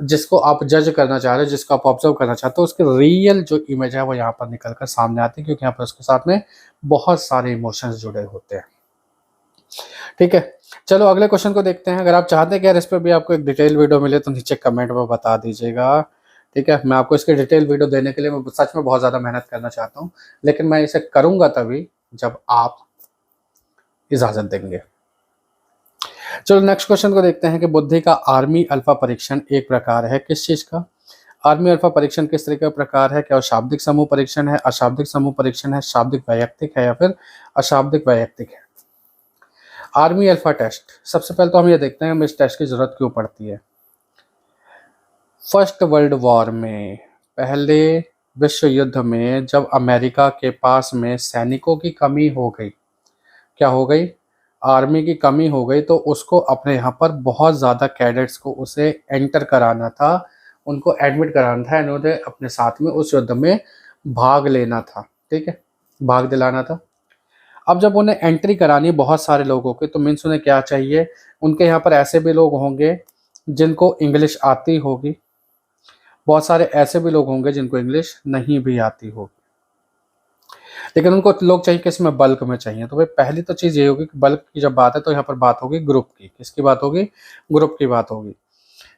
जिसको आप जज करना चाह रहे हो, जिसको आप ऑब्जर्व करना चाहते हो, उसकी रियल जो इमेज है वो यहाँ पर निकल कर सामने आती है, क्योंकि यहाँ पर उसके साथ में बहुत सारे इमोशंस जुड़े होते हैं। ठीक है, चलो अगले क्वेश्चन को देखते हैं। अगर आप चाहते हैं कि यार इस पर भी आपको एक डिटेल वीडियो मिले तो नीचे कमेंट में बता दीजिएगा। ठीक है, मैं आपको इसके डिटेल वीडियो देने के लिए मैं सच में बहुत ज़्यादा मेहनत करना चाहता हूँ, लेकिन मैं इसे करूँगा तभी जब आप इजाज़त देंगे। चलो नेक्स्ट क्वेश्चन को देखते हैं कि बुद्धि का आर्मी अल्फा परीक्षण एक प्रकार है किस चीज का। आर्मी अल्फा परीक्षण किस तरह का प्रकार है, क्या वो शाब्दिक समूह परीक्षण है, अशाब्दिक समूह परीक्षण है, शाब्दिक वैयक्तिक है, या फिर अशाब्दिक वैयक्तिक है। आर्मी अल्फा टेस्ट, सबसे पहले तो हम ये देखते हैं हमें इस टेस्ट की जरूरत क्यों पड़ती है। फर्स्ट वर्ल्ड वॉर में, पहले विश्व युद्ध में, जब अमेरिका के पास में सैनिकों की कमी हो गई, क्या हो गई, आर्मी की कमी हो गई, तो उसको अपने यहाँ पर बहुत ज़्यादा कैडेट्स को उसे एंटर कराना था, उनको एडमिट कराना था, इन्होंने अपने साथ में उस युद्ध में भाग लेना था। ठीक है, भाग दिलाना था। अब जब उन्हें एंट्री करानी बहुत सारे लोगों की, तो मीन्स उन्हें क्या चाहिए, उनके यहाँ पर ऐसे भी लोग होंगे जिनको इंग्लिश आती होगी, बहुत सारे ऐसे भी लोग होंगे जिनको इंग्लिश नहीं भी आती होगी, लेकिन उनको लोग चाहिए किसमें, बल्क में चाहिए। तो भाई पहली तो चीज़ ये होगी कि बल्क की जब बात है तो यहाँ पर बात होगी ग्रुप की। किसकी बात होगी, ग्रुप की बात होगी।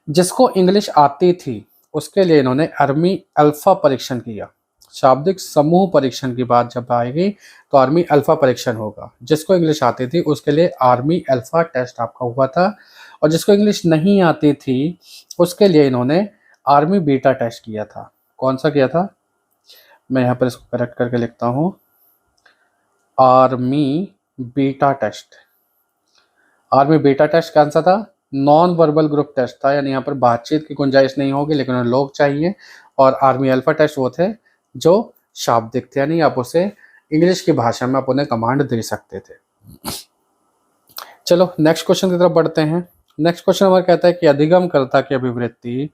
जिसको इंग्लिश आती थी उसके लिए इन्होंने आर्मी अल्फा परीक्षण किया। शाब्दिक समूह परीक्षण की बात जब आएगी तो आर्मी अल्फा परीक्षण होगा। जिसको इंग्लिश आती थी उसके लिए आर्मी अल्फा टेस्ट आपका हुआ था, और जिसको इंग्लिश नहीं आती थी उसके लिए इन्होंने आर्मी बीटा टेस्ट किया था। कौन सा किया था, मैं यहाँ पर इसको करेक्ट करके लिखता हूँ, army beta test. Army beta test कौन सा था, नॉन वर्बल ग्रुप टेस्ट था, यानी यहाँ पर बातचीत की गुंजाइश नहीं होगी लेकिन उन्हें लोग चाहिए। और आर्मी अल्फा टेस्ट वो थे जो शाब्दिक थे, यानी आप उसे इंग्लिश की भाषा में आप उन्हें कमांड दे सकते थे। चलो नेक्स्ट क्वेश्चन की तरफ बढ़ते हैं। नेक्स्ट क्वेश्चन हमारा कहता है कि अधिगमकर्ता की अभिवृत्ति,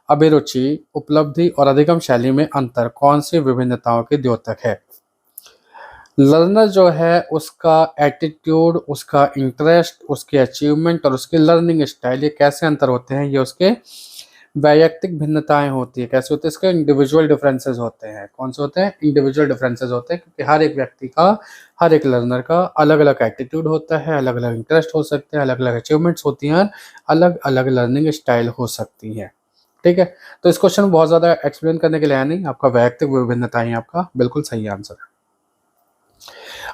अभिरुचि, उपलब्धि और अधिगम शैली में अंतर कौन सी विभिन्नताओं की द्योतक है। लर्नर जो है उसका एटीट्यूड, उसका इंटरेस्ट, उसके अचीवमेंट और उसके लर्निंग स्टाइल, ये कैसे अंतर होते हैं, ये उसके वैयक्तिक भिन्नताएं होती है। कैसे होते हैं, इसके इंडिविजुअल डिफरेंसेस होते हैं। कौन से होते हैं, इंडिविजुअल डिफरेंसेस होते हैं, क्योंकि हर एक व्यक्ति का, हर एक लर्नर का अलग अलग एटीट्यूड होता है, अलग अलग इंटरेस्ट हो सकते हैं, अलग अलग अचीवमेंट्स होती हैं, अलग अलग लर्निंग स्टाइल हो सकती हैं। ठीक है, तो इस क्वेश्चन में बहुत ज़्यादा एक्सप्लेन करने के लिए है नहीं, आपका वैयक्तिक विभिन्नताएं आपका बिल्कुल सही आंसर है।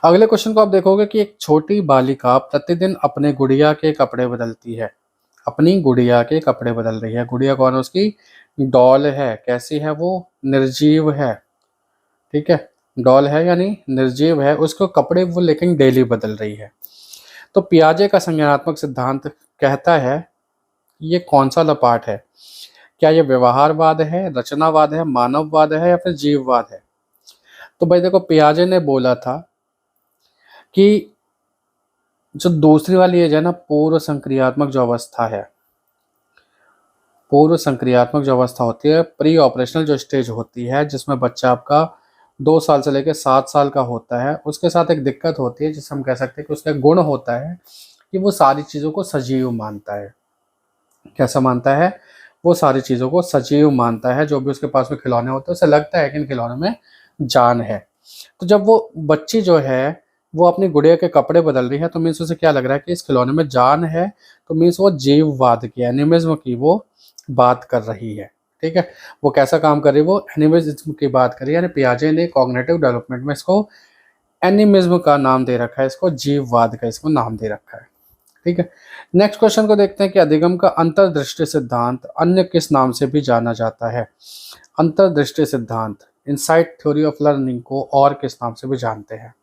अगले क्वेश्चन को आप देखोगे कि एक छोटी बालिका प्रतिदिन अपने गुड़िया के कपड़े बदलती है। अपनी गुड़िया के कपड़े बदल रही है। गुड़िया कौन है, उसकी डॉल है। कैसी है वो, निर्जीव है। ठीक है, डॉल है यानी निर्जीव है, उसको कपड़े वो लेकिन डेली बदल रही है। तो पियाजे का संज्ञानात्मक सिद्धांत कहता है ये कौन सा लपाट है, क्या ये व्यवहारवाद है, रचनावाद है, मानववाद है, या फिर जीववाद है। तो भाई देखो, पियाजे ने बोला था कि जो दूसरी वाली एज है ना, पूर्व संक्रियात्मक जो अवस्था है, पूर्व संक्रियात्मक जो अवस्था होती है, प्री ऑपरेशनल जो स्टेज होती है, जिसमें बच्चा आपका 2 साल से लेकर 7 साल का होता है, उसके साथ एक दिक्कत होती है जिसे हम कह सकते हैं कि उसका गुण होता है कि वो सारी चीज़ों को सजीव मानता है। कैसा मानता है, वो सारी चीज़ों को सजीव मानता है। जो भी उसके पास में खिलौने होते हैं उसे लगता है कि इन खिलौनों में जान है। तो जब वो बच्ची जो है वो अपनी गुड़िया के कपड़े बदल रही है तो मीन्स उसे क्या लग रहा है कि इस खिलौने में जान है। तो मीन्स वो जीववाद की, एनिमिज्म की वो बात कर रही है। ठीक है, वो कैसा काम कर रही है, वो एनिमिज्म की बात कर रही है। यानी पियाजे ने कॉग्निटिव डेवलपमेंट में इसको एनिमिज्म का नाम दे रखा है, इसको जीववाद का इसको नाम दे रखा है। ठीक है, नेक्स्ट क्वेश्चन को देखते हैं कि अधिगम का अंतर्दृष्टि सिद्धांत अन्य किस नाम से भी जाना जाता है। अंतर्दृष्टि सिद्धांत, इनसाइट थ्योरी ऑफ लर्निंग को और किस नाम से भी जानते हैं।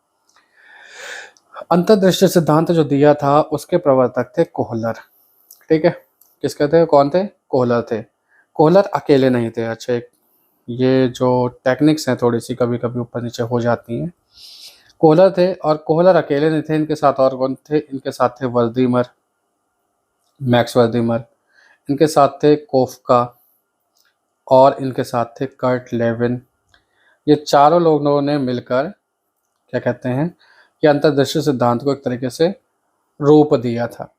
अंतर्दृष्टि सिद्धांत जो दिया था उसके प्रवर्तक थे कोहलर। ठीक है, किसके थे, कौन थे, कोहलर थे। कोहलर अकेले नहीं थे। अच्छा, ये जो टेक्निक्स हैं थोड़ी सी कभी कभी ऊपर नीचे हो जाती हैं। कोहलर थे, और कोहलर अकेले नहीं थे, इनके साथ और कौन थे, इनके साथ थे वर्दीमर, मैक्स वर्दीमर, इनके साथ थे कोफका, और इनके साथ थे कर्ट लेविन। ये चारों लोगों ने मिलकर क्या कहते हैं कि अंतर्दृष्टि सिद्धांत को एक तरीके से रूप दिया था।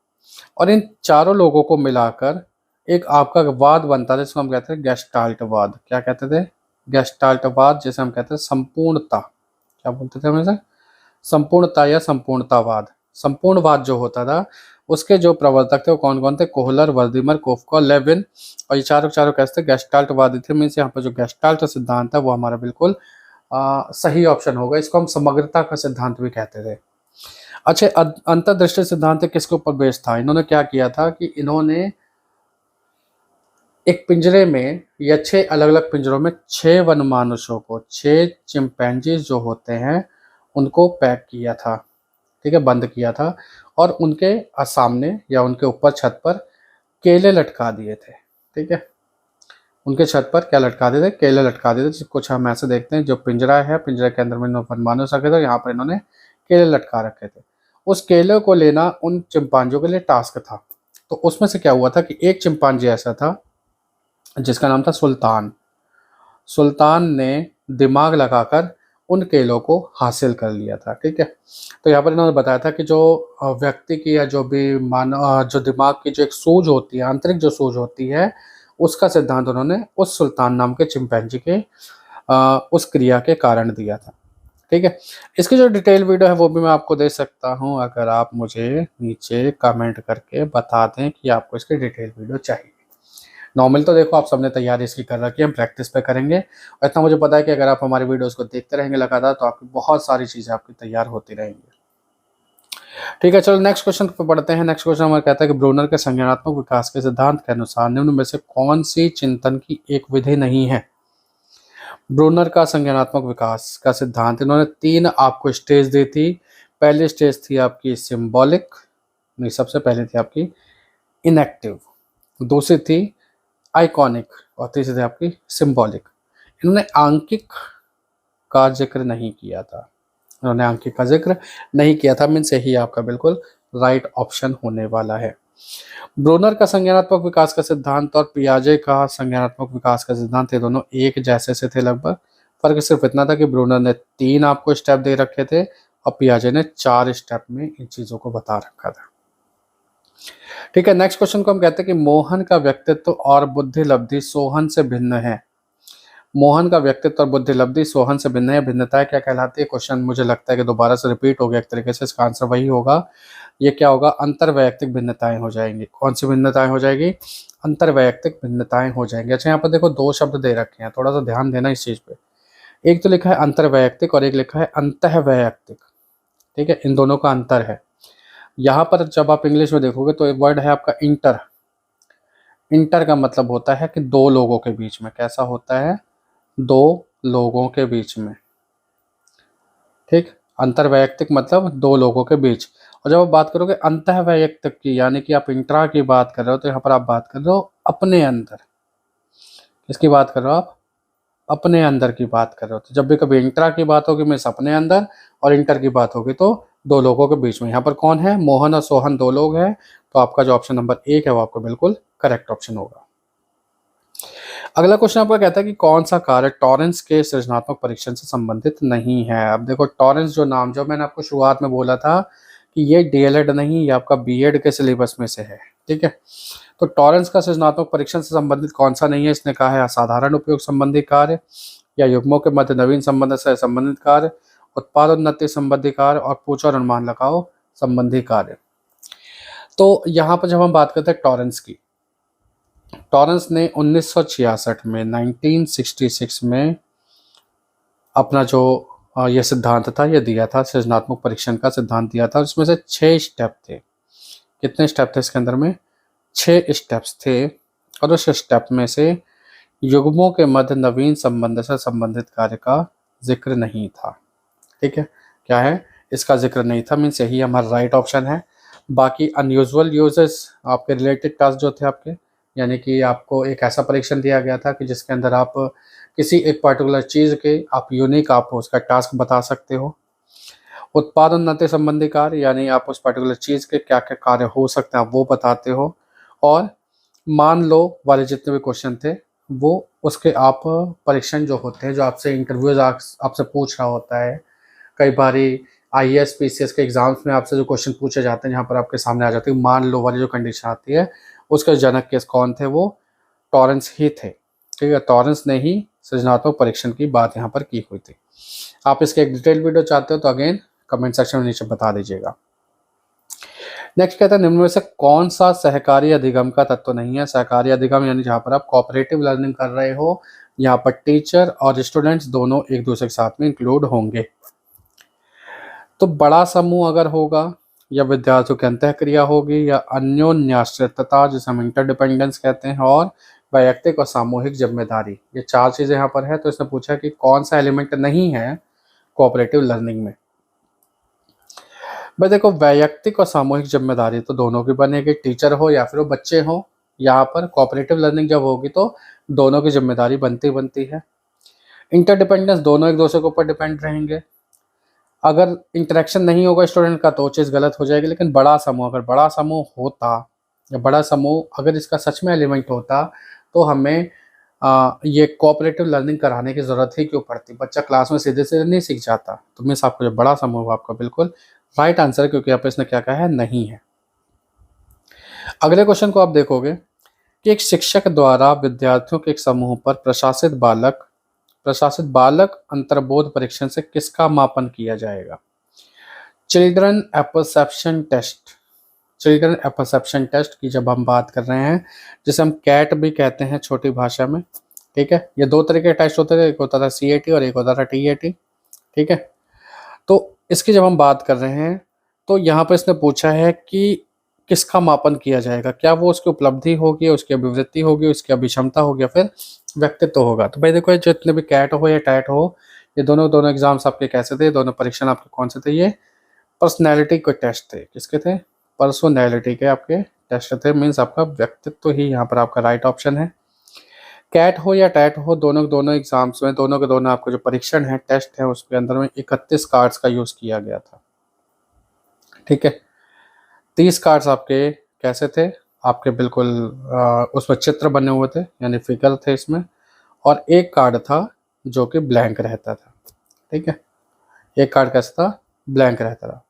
और इन चारों लोगों को मिलाकर एक आपका वाद बनता था जिसको हम कहते हैं गेस्टाल्टवाद। क्या कहते थे, गेस्टाल्टवाद, जैसे हम कहते हैं संपूर्णता। क्या बोलते थे हमेशा, संपूर्णता या संपूर्णतावाद। संपूर्णवाद जो होता था उसके जो प्रवर्तक थे वो कौन कौन थे, कोहलर, वर्दीमर, कोफका, लेविन। और ये चारों चारों कैसे थे, गेस्टाल्टवादी थे। मीन्स यहाँ पर जो गेस्टाल्ट सिद्धांत है वो हमारा बिल्कुल सही ऑप्शन होगा। इसको हम समग्रता का सिद्धांत भी कहते थे। अच्छा, अंतर्दृष्टि सिद्धांत किसके ऊपर बेस्ड था, इन्होंने क्या किया था कि इन्होंने एक पिंजरे में या 6 अलग अलग पिंजरों में 6 वनमानुषों को, 6 चिंपैंजीज जो होते हैं उनको पैक किया था। ठीक है, बंद किया था, और उनके सामने या उनके ऊपर छत पर केले लटका दिए थे। ठीक है, उनके छत पर क्या लटका दिए थे, केले लटका दिए थे। कुछ हम ऐसे देखते हैं, जो पिंजरा है, पिंजरे के अंदर में वनमानुष रखे थे, यहाँ पर इन्होंने केले लटका रखे थे। उस केले को लेना उन चिंपांजियों के लिए टास्क था। तो उसमें से क्या हुआ था कि एक चिंपांजी ऐसा था जिसका नाम था सुल्तान। सुल्तान ने दिमाग लगाकर उन केलों को हासिल कर लिया था। ठीक है, तो यहाँ पर इन्होंने बताया था कि जो व्यक्ति की या जो भी मानव जो दिमाग की जो एक सूझ होती है, आंतरिक जो सूझ होती है, उसका सिद्धांत उन्होंने उस सुल्तान नाम के चिंपैंजी के उस क्रिया के कारण दिया था। ठीक है, इसकी जो डिटेल वीडियो है वो भी मैं आपको दे सकता हूँ, अगर आप मुझे नीचे कमेंट करके बता दें कि आपको इसकी डिटेल वीडियो चाहिए। नॉर्मल तो देखो आप सबने तैयारी इसकी कर रखी है, हम प्रैक्टिस पे करेंगे। और इतना मुझे पता है कि अगर आप हमारी वीडियोस को देखते रहेंगे लगातार तो आपकी बहुत सारी चीज़ें आपकी तैयार होती रहेंगी। ठीक है, चलो नेक्स्ट क्वेश्चन पे पढ़ते हैं। नेक्स्ट क्वेश्चन हमारा कहता है कि ब्रूनर के संज्ञानात्मक विकास के सिद्धांत के अनुसार निम्न में से कौन सी चिंतन की एक विधि नहीं है। ब्रूनर का संज्ञानात्मक विकास का सिद्धांत, इन्होंने 3 आपको स्टेज दी थी। पहली स्टेज थी आपकी सिंबॉलिक, नहीं सबसे पहले थी आपकी इनएक्टिव, दूसरी थी आइकॉनिक, और तीसरी थी आपकी सिंबॉलिक। इन्होंने आंकिक का जिक्र नहीं किया था, इन्होंने आंकिक का जिक्र नहीं किया था। मीन्स यही आपका बिल्कुल राइट ऑप्शन होने वाला है। ब्रूनर का संज्ञानात्मक विकास का सिद्धांत और पियाजे का संज्ञानात्मक विकास का सिद्धांत, ये दोनों एक जैसे से थे लगभग। फर्क सिर्फ इतना था कि ब्रूनर ने 3 आपको स्टेप दे रखे थे और पियाजे ने 4 स्टेप में इन चीजों को बता रखा था। ठीक है, नेक्स्ट क्वेश्चन को हम कहते हैं कि मोहन का व्यक्तित्व और बुद्धि लब्धि सोहन से भिन्न है। मोहन का व्यक्तित्व और बुद्धि लब्धि सोहन से भिन्न है। भिन्नताएं क्या कहलाती है, क्वेश्चन मुझे लगता है कि दोबारा से रिपीट हो गया एक तरीके से, इसका आंसर वही होगा। ये क्या होगा, अंतर्वैयक्तिक भिन्नताएं हो जाएंगी। कौन सी भिन्नताएं हो जाएगी, अंतर्वैयक्तिक भिन्नताएं हो जाएंगी। अच्छा, यहाँ पर देखो 2 शब्द दे रखे हैं, थोड़ा सा ध्यान देना इस चीज पे। एक तो लिखा है अंतर्वैयक्तिक और एक लिखा है अंतःवैयक्तिक। ठीक है, इन दोनों का अंतर है। यहाँ पर जब आप इंग्लिश में देखोगे तो एक वर्ड है आपका इंटर। इंटर का मतलब होता है कि 2 लोगों के बीच में, कैसा होता है, 2 लोगों के बीच में। ठीक, अंतर्वैयक्तिक मतलब 2 लोगों के बीच। और जब आप बात करोगे अंतःवैयक्तिक की, यानी कि आप इंट्रा की बात कर रहे हो, तो यहाँ पर आप बात कर रहे हो अपने अंदर। किसकी बात कर रहे हो आप, अपने अंदर की बात कर रहे हो। तो जब भी कभी इंट्रा की बात होगी मीन्स अपने अंदर, और इंटर की बात होगी तो 2 लोगों के बीच में। यहाँ पर कौन है, मोहन और सोहन 2 लोग हैं। तो आपका जो ऑप्शन नंबर 1 है वो आपको बिल्कुल करेक्ट ऑप्शन होगा। अगला क्वेश्चन आपका कहता है कि कौन सा कार्य टॉरेंस के सृजनात्मक परीक्षण से संबंधित नहीं है। अब देखो टॉरेंस जो नाम, जो मैंने आपको शुरुआत में बोला था कि ये डीएलएड नहीं, ये आपका बीएड के सिलेबस में से है। ठीक है, तो टॉरेंस का सृजनात्मक परीक्षण से संबंधित कौन सा नहीं है? इसने कहा है असाधारण उपयोग संबंधी कार्य, या युग्मों के मध्य नवीन संबंध से संबंधित कार्य, उत्पाद उन्नति संबंधी कार्य, और पूछ और अनुमान लगाओ संबंधी कार्य। तो यहाँ पर जब हम बात करते हैं टॉरेंस की, टॉरेंस ने 1966 में 1966 में अपना जो ये सिद्धांत था ये दिया था, सृजनात्मक परीक्षण का सिद्धांत दिया था। उसमें से 6 स्टेप थे। कितने स्टेप थे इसके अंदर में? 6 स्टेप्स थे। और उस स्टेप में से युग्मों के मध्य नवीन संबंध से संबंधित कार्य का जिक्र नहीं था। ठीक है, क्या है? इसका जिक्र नहीं था, मीन्स यही हमारा राइट ऑप्शन है। बाकी अनयूजुअल यूजेस, आपके रिलेटेड टास्क जो थे आपके, यानी कि आपको एक ऐसा परीक्षण दिया गया था कि जिसके अंदर आप किसी एक पर्टिकुलर चीज़ के आप यूनिक आप उसका टास्क बता सकते हो। उत्पाद उन्नति संबंधी कार्य, यानी आप उस पर्टिकुलर चीज़ के क्या क्या कार्य हो सकते हैं आप वो बताते हो। और मान लो वाले जितने भी क्वेश्चन थे वो उसके आप परीक्षण जो होते हैं, जो आपसे इंटरव्यूज आपसे पूछ रहा होता है। कई बारी आईएएस पीसीएस के एग्जाम्स में आपसे जो क्वेश्चन पूछे जाते हैं, जहाँ पर आपके सामने आ जाती है मान लो वाली जो कंडीशन आती है, उसके जनक के कौन थे? वो टॉरेंस ही थे। ठीक है, टॉरेंस ने ही सृजनात्मक परीक्षण की बात यहाँ पर की हुई थी। आप इसके एक डिटेल वीडियो चाहते हो तो अगेन कमेंट सेक्शन में नीचे बता दीजिएगा। नेक्स्ट कहता है निम्न में से कौन सा सहकारी अधिगम का तत्व नहीं है? सहकारी अधिगम यानी जहाँ पर आप कोऑपरेटिव लर्निंग कर रहे हो, यहाँ पर टीचर और स्टूडेंट्स दोनों एक दूसरे के साथ में इंक्लूड होंगे। तो बड़ा समूह अगर होगा, या विद्यार्थियों की अंतःक्रिया होगी, या अन्योन्याश्रितता जिसे हम इंटरडिपेंडेंस कहते हैं, और वैयक्तिक और सामूहिक जिम्मेदारी, ये 4 चीज़ें यहाँ पर है। तो इसने पूछा कि कौन सा एलिमेंट नहीं है कोऑपरेटिव लर्निंग में। भाई देखो, वैयक्तिक और सामूहिक जिम्मेदारी तो दोनों की बनेगी, टीचर हो या फिर वो बच्चे हो। यहाँ पर कोऑपरेटिव लर्निंग जब होगी तो दोनों की जिम्मेदारी बनती है। इंटरडिपेंडेंस, दोनों एक दूसरे के ऊपर डिपेंड रहेंगे। अगर इंटरेक्शन नहीं होगा स्टूडेंट का तो चीज़ गलत हो जाएगी। लेकिन बड़ा समूह, अगर बड़ा समूह होता, या बड़ा समूह अगर इसका सच में एलिमेंट होता, तो हमें ये कोऑपरेटिव लर्निंग कराने की ज़रूरत ही क्यों पड़ती? बच्चा क्लास में सीधे सीधे नहीं सीख जाता। तो मीन्स आपको जो बड़ा समूह आपका बिल्कुल राइट आंसर है, क्योंकि यहाँ पे इसने क्या कहा है? नहीं है। अगले क्वेश्चन को आप देखोगे कि एक शिक्षक द्वारा विद्यार्थियों के एक समूह पर प्रशासित बालक अंतर्बोध परीक्षण से किसका मापन किया जाएगा? Children apperception test. Children apperception test की जब हम बात कर रहे हैं, जिसे हम कैट भी कहते हैं छोटी भाषा में। ठीक है, ये 2 तरह के टेस्ट होते थे, एक होता था सीएटी और एक होता था टीएटी। ठीक है, तो इसकी जब हम बात कर रहे हैं तो यहाँ पर इसने पूछा है कि किसका मापन किया जाएगा? क्या वो उसकी उपलब्धि होगी, उसकी अभिवृत्ति होगी, उसकी अभिक्षमता होगी, या फिर व्यक्तित्व होगा? तो भाई देखो, जितने भी कैट हो या टैट हो, ये दोनों एग्जाम्स आपके कैसे थे? दोनों परीक्षण आपके कौन से थे? ये पर्सनैलिटी के टेस्ट थे। किसके थे? पर्सनैलिटी के आपके टेस्ट थे। मीन्स आपका व्यक्तित्व ही यहाँ पर आपका राइट ऑप्शन है। कैट हो या टैट हो, दोनों एग्जाम्स में दोनों के दोनों आपको जो परीक्षण है, टेस्ट है, उसके अंदर में 31 कार्ड्स का यूज़ किया गया था। ठीक है, 30 कार्ड्स आपके कैसे थे? आपके बिल्कुल उसमें चित्र बने हुए थे, यानी फिगर थे इसमें, और एक कार्ड था जो कि ब्लैंक रहता था। ठीक है, एक कार्ड कैसा था? ब्लैंक रहता था।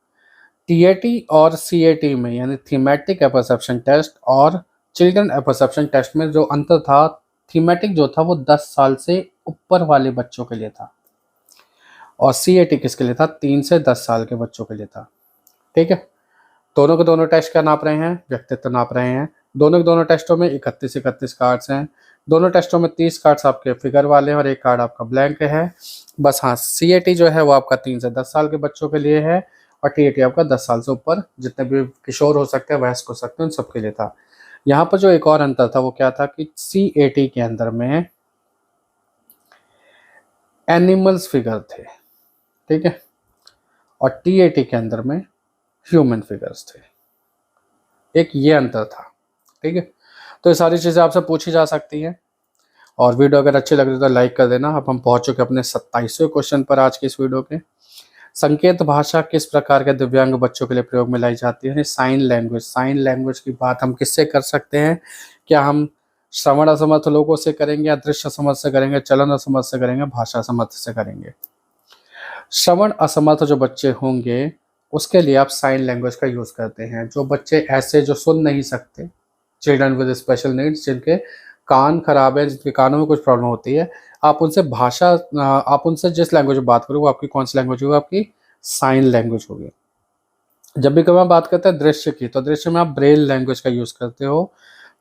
टीएटी और सीएटी में, यानी थीमेटिक एपर्सेप्शन टेस्ट और चिल्ड्रन एपर्सेप्शन टेस्ट में जो अंतर था, थीमेटिक जो था वो 10 साल से ऊपर वाले बच्चों के लिए था, और सीएटी किसके लिए था? 3 से 10 साल के बच्चों के लिए था। ठीक है, दोनों के दोनों टेस्ट क्या नाप रहे हैं? व्यक्तित्व नाप रहे हैं। दोनों के दोनों टेस्टों में 31 कार्ड्स हैं। दोनों टेस्टों में 30 कार्ड्स आपके फिगर वाले हैं और एक कार्ड आपका ब्लैंक है। बस हाँ, सीएटी जो है वो आपका 3 से 10 साल के बच्चों के लिए है, और टीएटी आपका 10 साल से ऊपर जितने भी किशोर हो सकते हैं, वयस्क हो सकते हैं, उन सबके लिए था। यहाँ पर जो एक और अंतर था वो क्या था कि सीएटी के अंदर में एनिमल्स फिगर थे। ठीक है, और टीएटी के अंदर में ह्यूमन फिगर्स थे। एक ये अंतर था। ठीक है, तो ये सारी चीज़ें आपसे पूछी जा सकती हैं। और वीडियो अगर अच्छी लग रही तो लाइक कर देना। अब हम पहुंच चुके अपने 27वें क्वेश्चन पर आज की इस वीडियो के। संकेत भाषा किस प्रकार के दिव्यांग बच्चों के लिए प्रयोग में लाई जाती है? Sign language. साइन लैंग्वेज की बात हम किससे कर सकते हैं? क्या हम श्रवण असमर्थ लोगों से करेंगे, या दृश्य असमर्थ से करेंगे, चलन असमर्थ से करेंगे, भाषा असमर्थ से करेंगे? श्रवण असमर्थ जो बच्चे होंगे उसके लिए आप साइन लैंग्वेज का यूज़ करते हैं। जो बच्चे ऐसे जो सुन नहीं सकते, चिल्ड्रन विद स्पेशल नीड्स, जिनके कान खराब है, जिनके कानों में कुछ प्रॉब्लम होती है, आप उनसे जिस लैंग्वेज में बात करोगे वो आपकी कौन सी लैंग्वेज होगी? आपकी साइन लैंग्वेज होगी। जब भी कभी हम बात करते हैं दृश्य की, तो दृश्य में आप ब्रेल लैंग्वेज का यूज़ करते हो।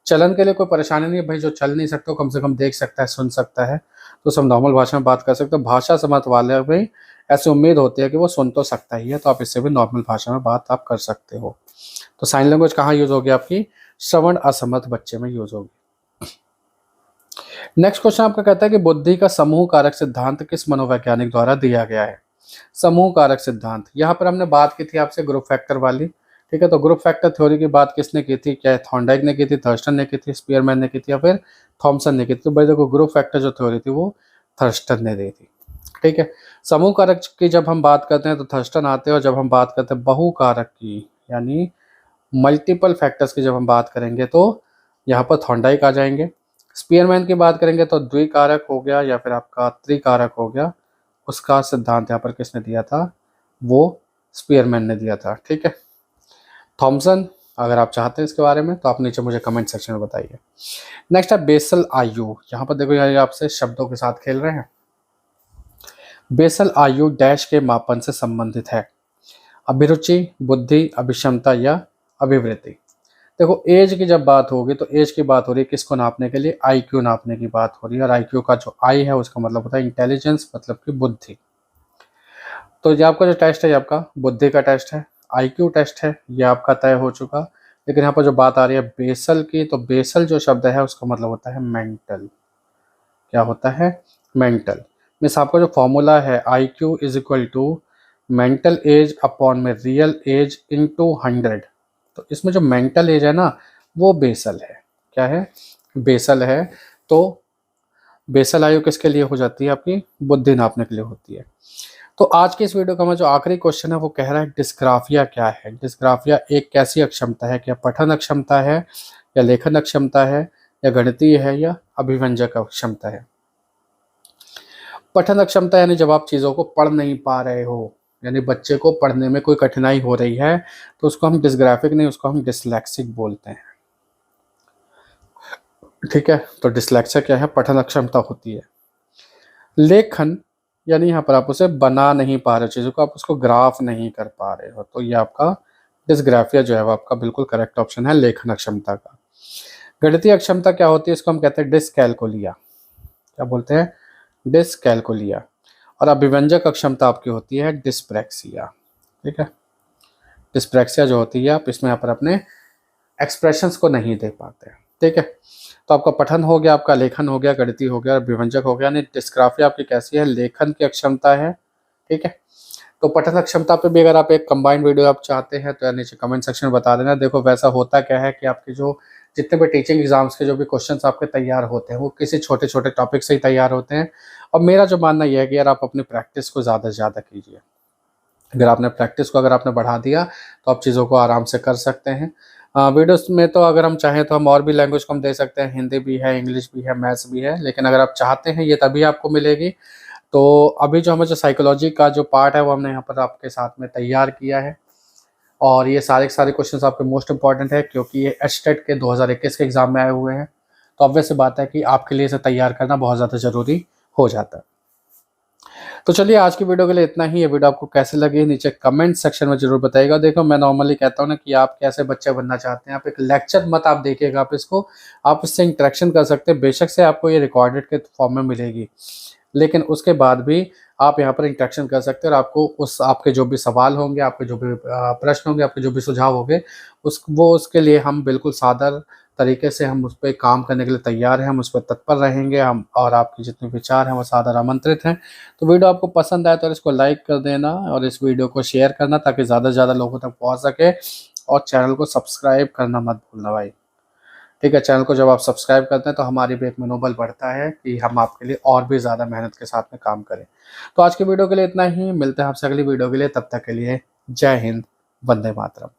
चलन के लिए कोई परेशानी नहीं है भाई, जो चल नहीं सकता कम से कम देख सकता है, सुन सकता है, तो सब नॉर्मल भाषा में बात कर सकते हो। भाषा समझ वाले में ऐसी उम्मीद होती है कि वो सुन तो सकता ही है, तो आप इससे भी नॉर्मल भाषा में बात आप कर सकते हो। तो साइन लैंग्वेज कहाँ यूज़ होगी? आपकी श्रवण असमर्थ बच्चे में यूज़ होगी। नेक्स्ट क्वेश्चन आपका कहता है कि बुद्धि का समूह कारक सिद्धांत किस मनोवैज्ञानिक द्वारा दिया गया है? समूह कारक सिद्धांत, यहाँ पर हमने बात की थी आपसे ग्रुप फैक्टर वाली, ठीक है। तो ग्रुप फैक्टर थ्योरी की बात किसने की थी? क्या थॉर्नडाइक ने की थी, थर्स्टन ने की थी, स्पीयरमैन ने की थी, या फिर थॉमसन ने की थी? तो भाई देखो, ग्रुप फैक्टर जो थ्योरी थी वो थर्स्टन ने दी थी, ठीक है। समूह कारक की जब हम बात करते हैं तो थर्स्टन आते हैं, और जब हम बात करते हैं बहु कारक की यानी मल्टीपल फैक्टर्स की जब हम बात करेंगे तो यहाँ पर थॉर्नडाइक आ जाएंगे। स्पीयरमैन की बात करेंगे तो द्विकारक हो गया या फिर आपका त्रिकारक हो गया, उसका सिद्धांत यहाँ पर किसने दिया था? वो स्पीयरमैन ने दिया था, ठीक है। थॉमसन, अगर आप चाहते हैं इसके बारे में तो आप नीचे मुझे कमेंट सेक्शन में बताइए। नेक्स्ट है बेसल आयु। यहाँ पर देखो, यहाँ आपसे शब्दों के साथ खेल रहे हैं। बेसल आयु डैश के मापन से संबंधित है? अभिरुचि, बुद्धि, अभिक्षमता या अभिवृत्ति? देखो, एज की जब बात होगी तो एज की बात हो रही है किसको नापने के लिए? आईक्यू नापने की बात हो रही है, और आईक्यू का जो आई है उसका मतलब होता है इंटेलिजेंस, मतलब कि बुद्धि। तो ये आपका जो टेस्ट है ये आपका बुद्धि का टेस्ट है, आईक्यू टेस्ट है, ये आपका तय हो चुका। लेकिन यहाँ पर जो बात आ रही है बेसल की, तो बेसल जो शब्द है उसका मतलब होता है मेंटल। क्या होता है? मेंटल। मीन्स आपका जो फॉर्मूला है IQ is equal to mental age upon में रियल एज इनटू 100। तो इसमें जो मेंटल एज है ना वो बेसल है। क्या है? बेसल है। तो बेसल आयु किसके लिए हो जाती है? आपकी बुद्धि नापने के लिए होती है। तो आज के इस वीडियो का हमारा जो आखिरी क्वेश्चन है वो कह रहा है डिस्ग्राफिया क्या है? डिस्ग्राफिया एक कैसी अक्षमता है? क्या पठन अक्षमता है, या लेखन अक्षमता है, या गणितीय है, या अभिव्यंजक अक्षमता है? पठन अक्षमता यानी जब आप चीज़ों को पढ़ नहीं पा रहे हो, यानी बच्चे को पढ़ने में कोई कठिनाई हो रही है, तो उसको हम डिस्ग्राफिक नहीं, उसको हम डिसलेक्सिक बोलते हैं, ठीक है। तो डिसलेक्सिया क्या है? पठन अक्षमता होती है। लेखन यानी यहाँ पर आप उसे बना नहीं पा रहे चीज़ों को, आप उसको ग्राफ नहीं कर पा रहे हो, तो ये आपका डिस्ग्राफिया जो है वो आपका बिल्कुल करेक्ट ऑप्शन है लेखन अक्षमता का। गणितीय अक्षमता क्या होती है? इसको हम कहते हैं डिसकैलकुलिया। क्या बोलते हैं? डिसकैलकुलिया। और अभिव्यंजक अक्षमता आपकी होती है डिस्प्रैक्सिया, ठीक है। डिस्प्रैक्सिया जो होती है, आप इसमें यहाँ पर अपने एक्सप्रेशंस को नहीं दे पाते, ठीक है। तो आपका पठन हो गया, आपका लेखन हो गया, गणितीय हो गया, अभिव्यंजक हो गया। यानी डिस्ग्राफिया आपकी कैसी है? लेखन की अक्षमता है, ठीक है। तो पठन अक्षमता पे भी अगर आप एक कंबाइंड वीडियो आप चाहते हैं तो यार नीचे कमेंट सेक्शन में बता देना। देखो, वैसा होता क्या है कि आपके जो जितने भी टीचिंग एग्जाम्स के जो भी क्वेश्चंस आपके तैयार होते हैं वो किसी छोटे छोटे टॉपिक से ही तैयार होते हैं। और मेरा जो मानना यह है कि यार आप अपनी प्रैक्टिस को ज़्यादा से ज़्यादा कीजिए। अगर आपने प्रैक्टिस को अगर आपने बढ़ा दिया तो आप चीज़ों को आराम से कर सकते हैं। वीडियोस में तो अगर हम चाहें तो हम और भी लैंग्वेज को हम दे सकते हैं, हिंदी भी है, इंग्लिश भी है, मैथ्स भी है, लेकिन अगर आप चाहते हैं ये तभी आपको मिलेगी। तो अभी जो हमें जो साइकोलॉजी का जो पार्ट है वो हमने यहाँ पर आपके साथ में तैयार किया है, और ये सारे के सारे क्वेश्चंस आपके मोस्ट इंपॉर्टेंट है क्योंकि ये एचटेट के 2021 के एग्जाम में आए हुए हैं। तो ऑब्वियस सी बात है कि आपके लिए इसे तैयार करना बहुत ज़्यादा ज़रूरी हो जाता है। तो चलिए, आज की वीडियो के लिए इतना ही। ये वीडियो आपको कैसे लगी नीचे कमेंट सेक्शन में जरूर बताइएगा। देखो, मैं नॉर्मली कहता हूँ ना कि आप कैसे बच्चे बनना चाहते हैं, आप एक लेक्चर मत आप देखिएगा, आप इसको आप इससे इंटरेक्शन कर सकते हैं। बेशक से आपको ये रिकॉर्डेड के फॉर्म में मिलेगी, लेकिन उसके बाद भी आप यहाँ पर इंटरेक्शन कर सकते हैं, और आपको उस आपके जो भी सवाल होंगे, आपके जो भी प्रश्न होंगे, आपके जो भी सुझाव होंगे, उसके लिए हम बिल्कुल सादर तरीके से हम उस पर काम करने के लिए तैयार हैं, हम उस पर तत्पर रहेंगे हम, और आपके जितने विचार हैं वो सादर आमंत्रित हैं। तो वीडियो आपको पसंद आए तो इसको लाइक कर देना और इस वीडियो को शेयर करना ताकि ज़्यादा से ज़्यादा लोगों तक पहुँच सके, और चैनल को सब्सक्राइब करना मत भूलना भाई, ठीक है। चैनल को जब आप सब्सक्राइब करते हैं तो हमारी भी एक मनोबल बढ़ता है कि हम आपके लिए और भी ज़्यादा मेहनत के साथ में काम करें। तो आज की वीडियो के लिए इतना ही, मिलते हैं आपसे अगली वीडियो के लिए, तब तक के लिए जय हिंद, वंदे मातरम।